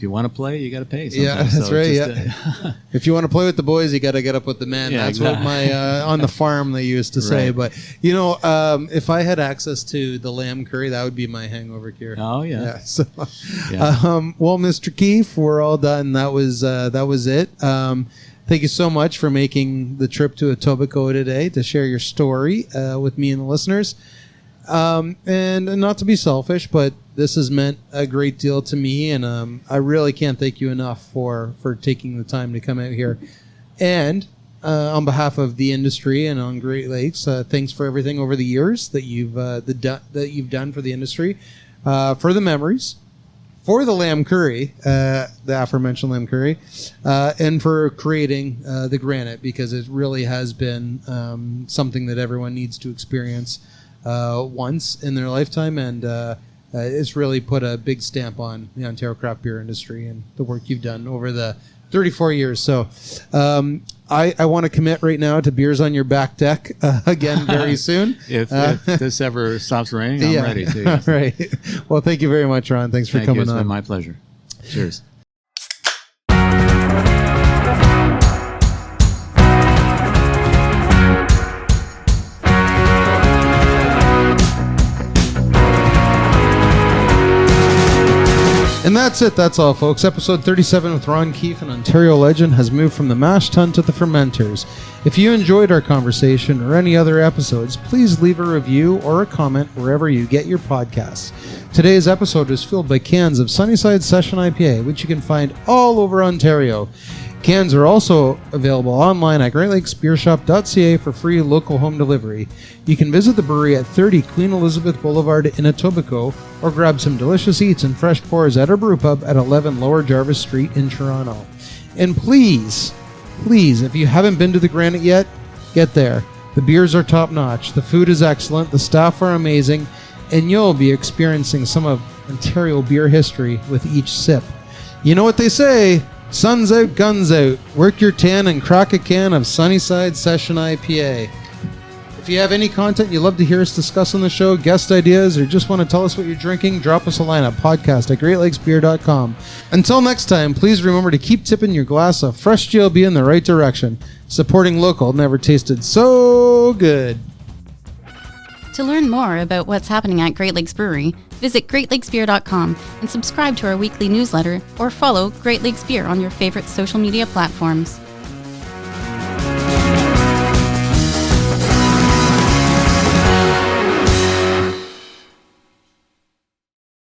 you want to play, you got to pay. Sometimes.
That's right. If you want to play with the boys, you got to get up with the men.
Yeah,
that's
exactly.
what my on the farm they used to say.
Right.
But if I had access to the lamb curry, that would be my hangover cure.
Oh yeah.
Well, Mr. Keefe, we're all done. That was it. Thank you so much for making the trip to Etobicoke today to share your story with me and the listeners. And not to be selfish, but this has meant a great deal to me, and I really can't thank you enough for taking the time to come out here. And on behalf of the industry and on Great Lakes, thanks for everything over the years that you've done for the industry, for the memories, for the lamb curry, the aforementioned lamb curry, and for creating the Granite, because it really has been something that everyone needs to experience once in their lifetime, and it's really put a big stamp on the Ontario craft beer industry and the work you've done over the 34 years. So I want to commit right now to beers on your back deck again very soon.
if this ever stops raining, I'm ready to. Yes.
Right. Well, thank you very much, Ron. Thanks for coming on.
It's been my pleasure. Cheers.
And that's it. That's all, folks. Episode 37 with Ron Keefe, an Ontario legend, has moved from the mash tun to the fermenters. If you enjoyed our conversation or any other episodes, please leave a review or a comment wherever you get your podcasts. Today's episode was fueled by cans of Sunnyside Session IPA, which you can find all over Ontario. Cans are also available online at greatlakesbeershop.ca for free local home delivery. You can visit the brewery at 30 Queen Elizabeth Boulevard in Etobicoke, or grab some delicious eats and fresh pours at our brewpub at 11 Lower Jarvis Street in Toronto. And please, if you haven't been to the Granite yet, get there. The beers are top-notch, the food is excellent, the staff are amazing, and you'll be experiencing some of Ontario beer history with each sip. You know what they say? Sun's out, guns out. Work your tan and crack a can of Sunnyside Session IPA. If you have any content you'd love to hear us discuss on the show, guest ideas, or just want to tell us what you're drinking, drop us a line at podcast@greatlakesbeer.com. Until next time, please remember to keep tipping your glass of fresh GLB in the right direction. Supporting local never tasted so good.
To learn more about what's happening at Great Lakes Brewery, visit greatlakesbeer.com and subscribe to our weekly newsletter or follow Great Lakes Beer on your favorite social media platforms.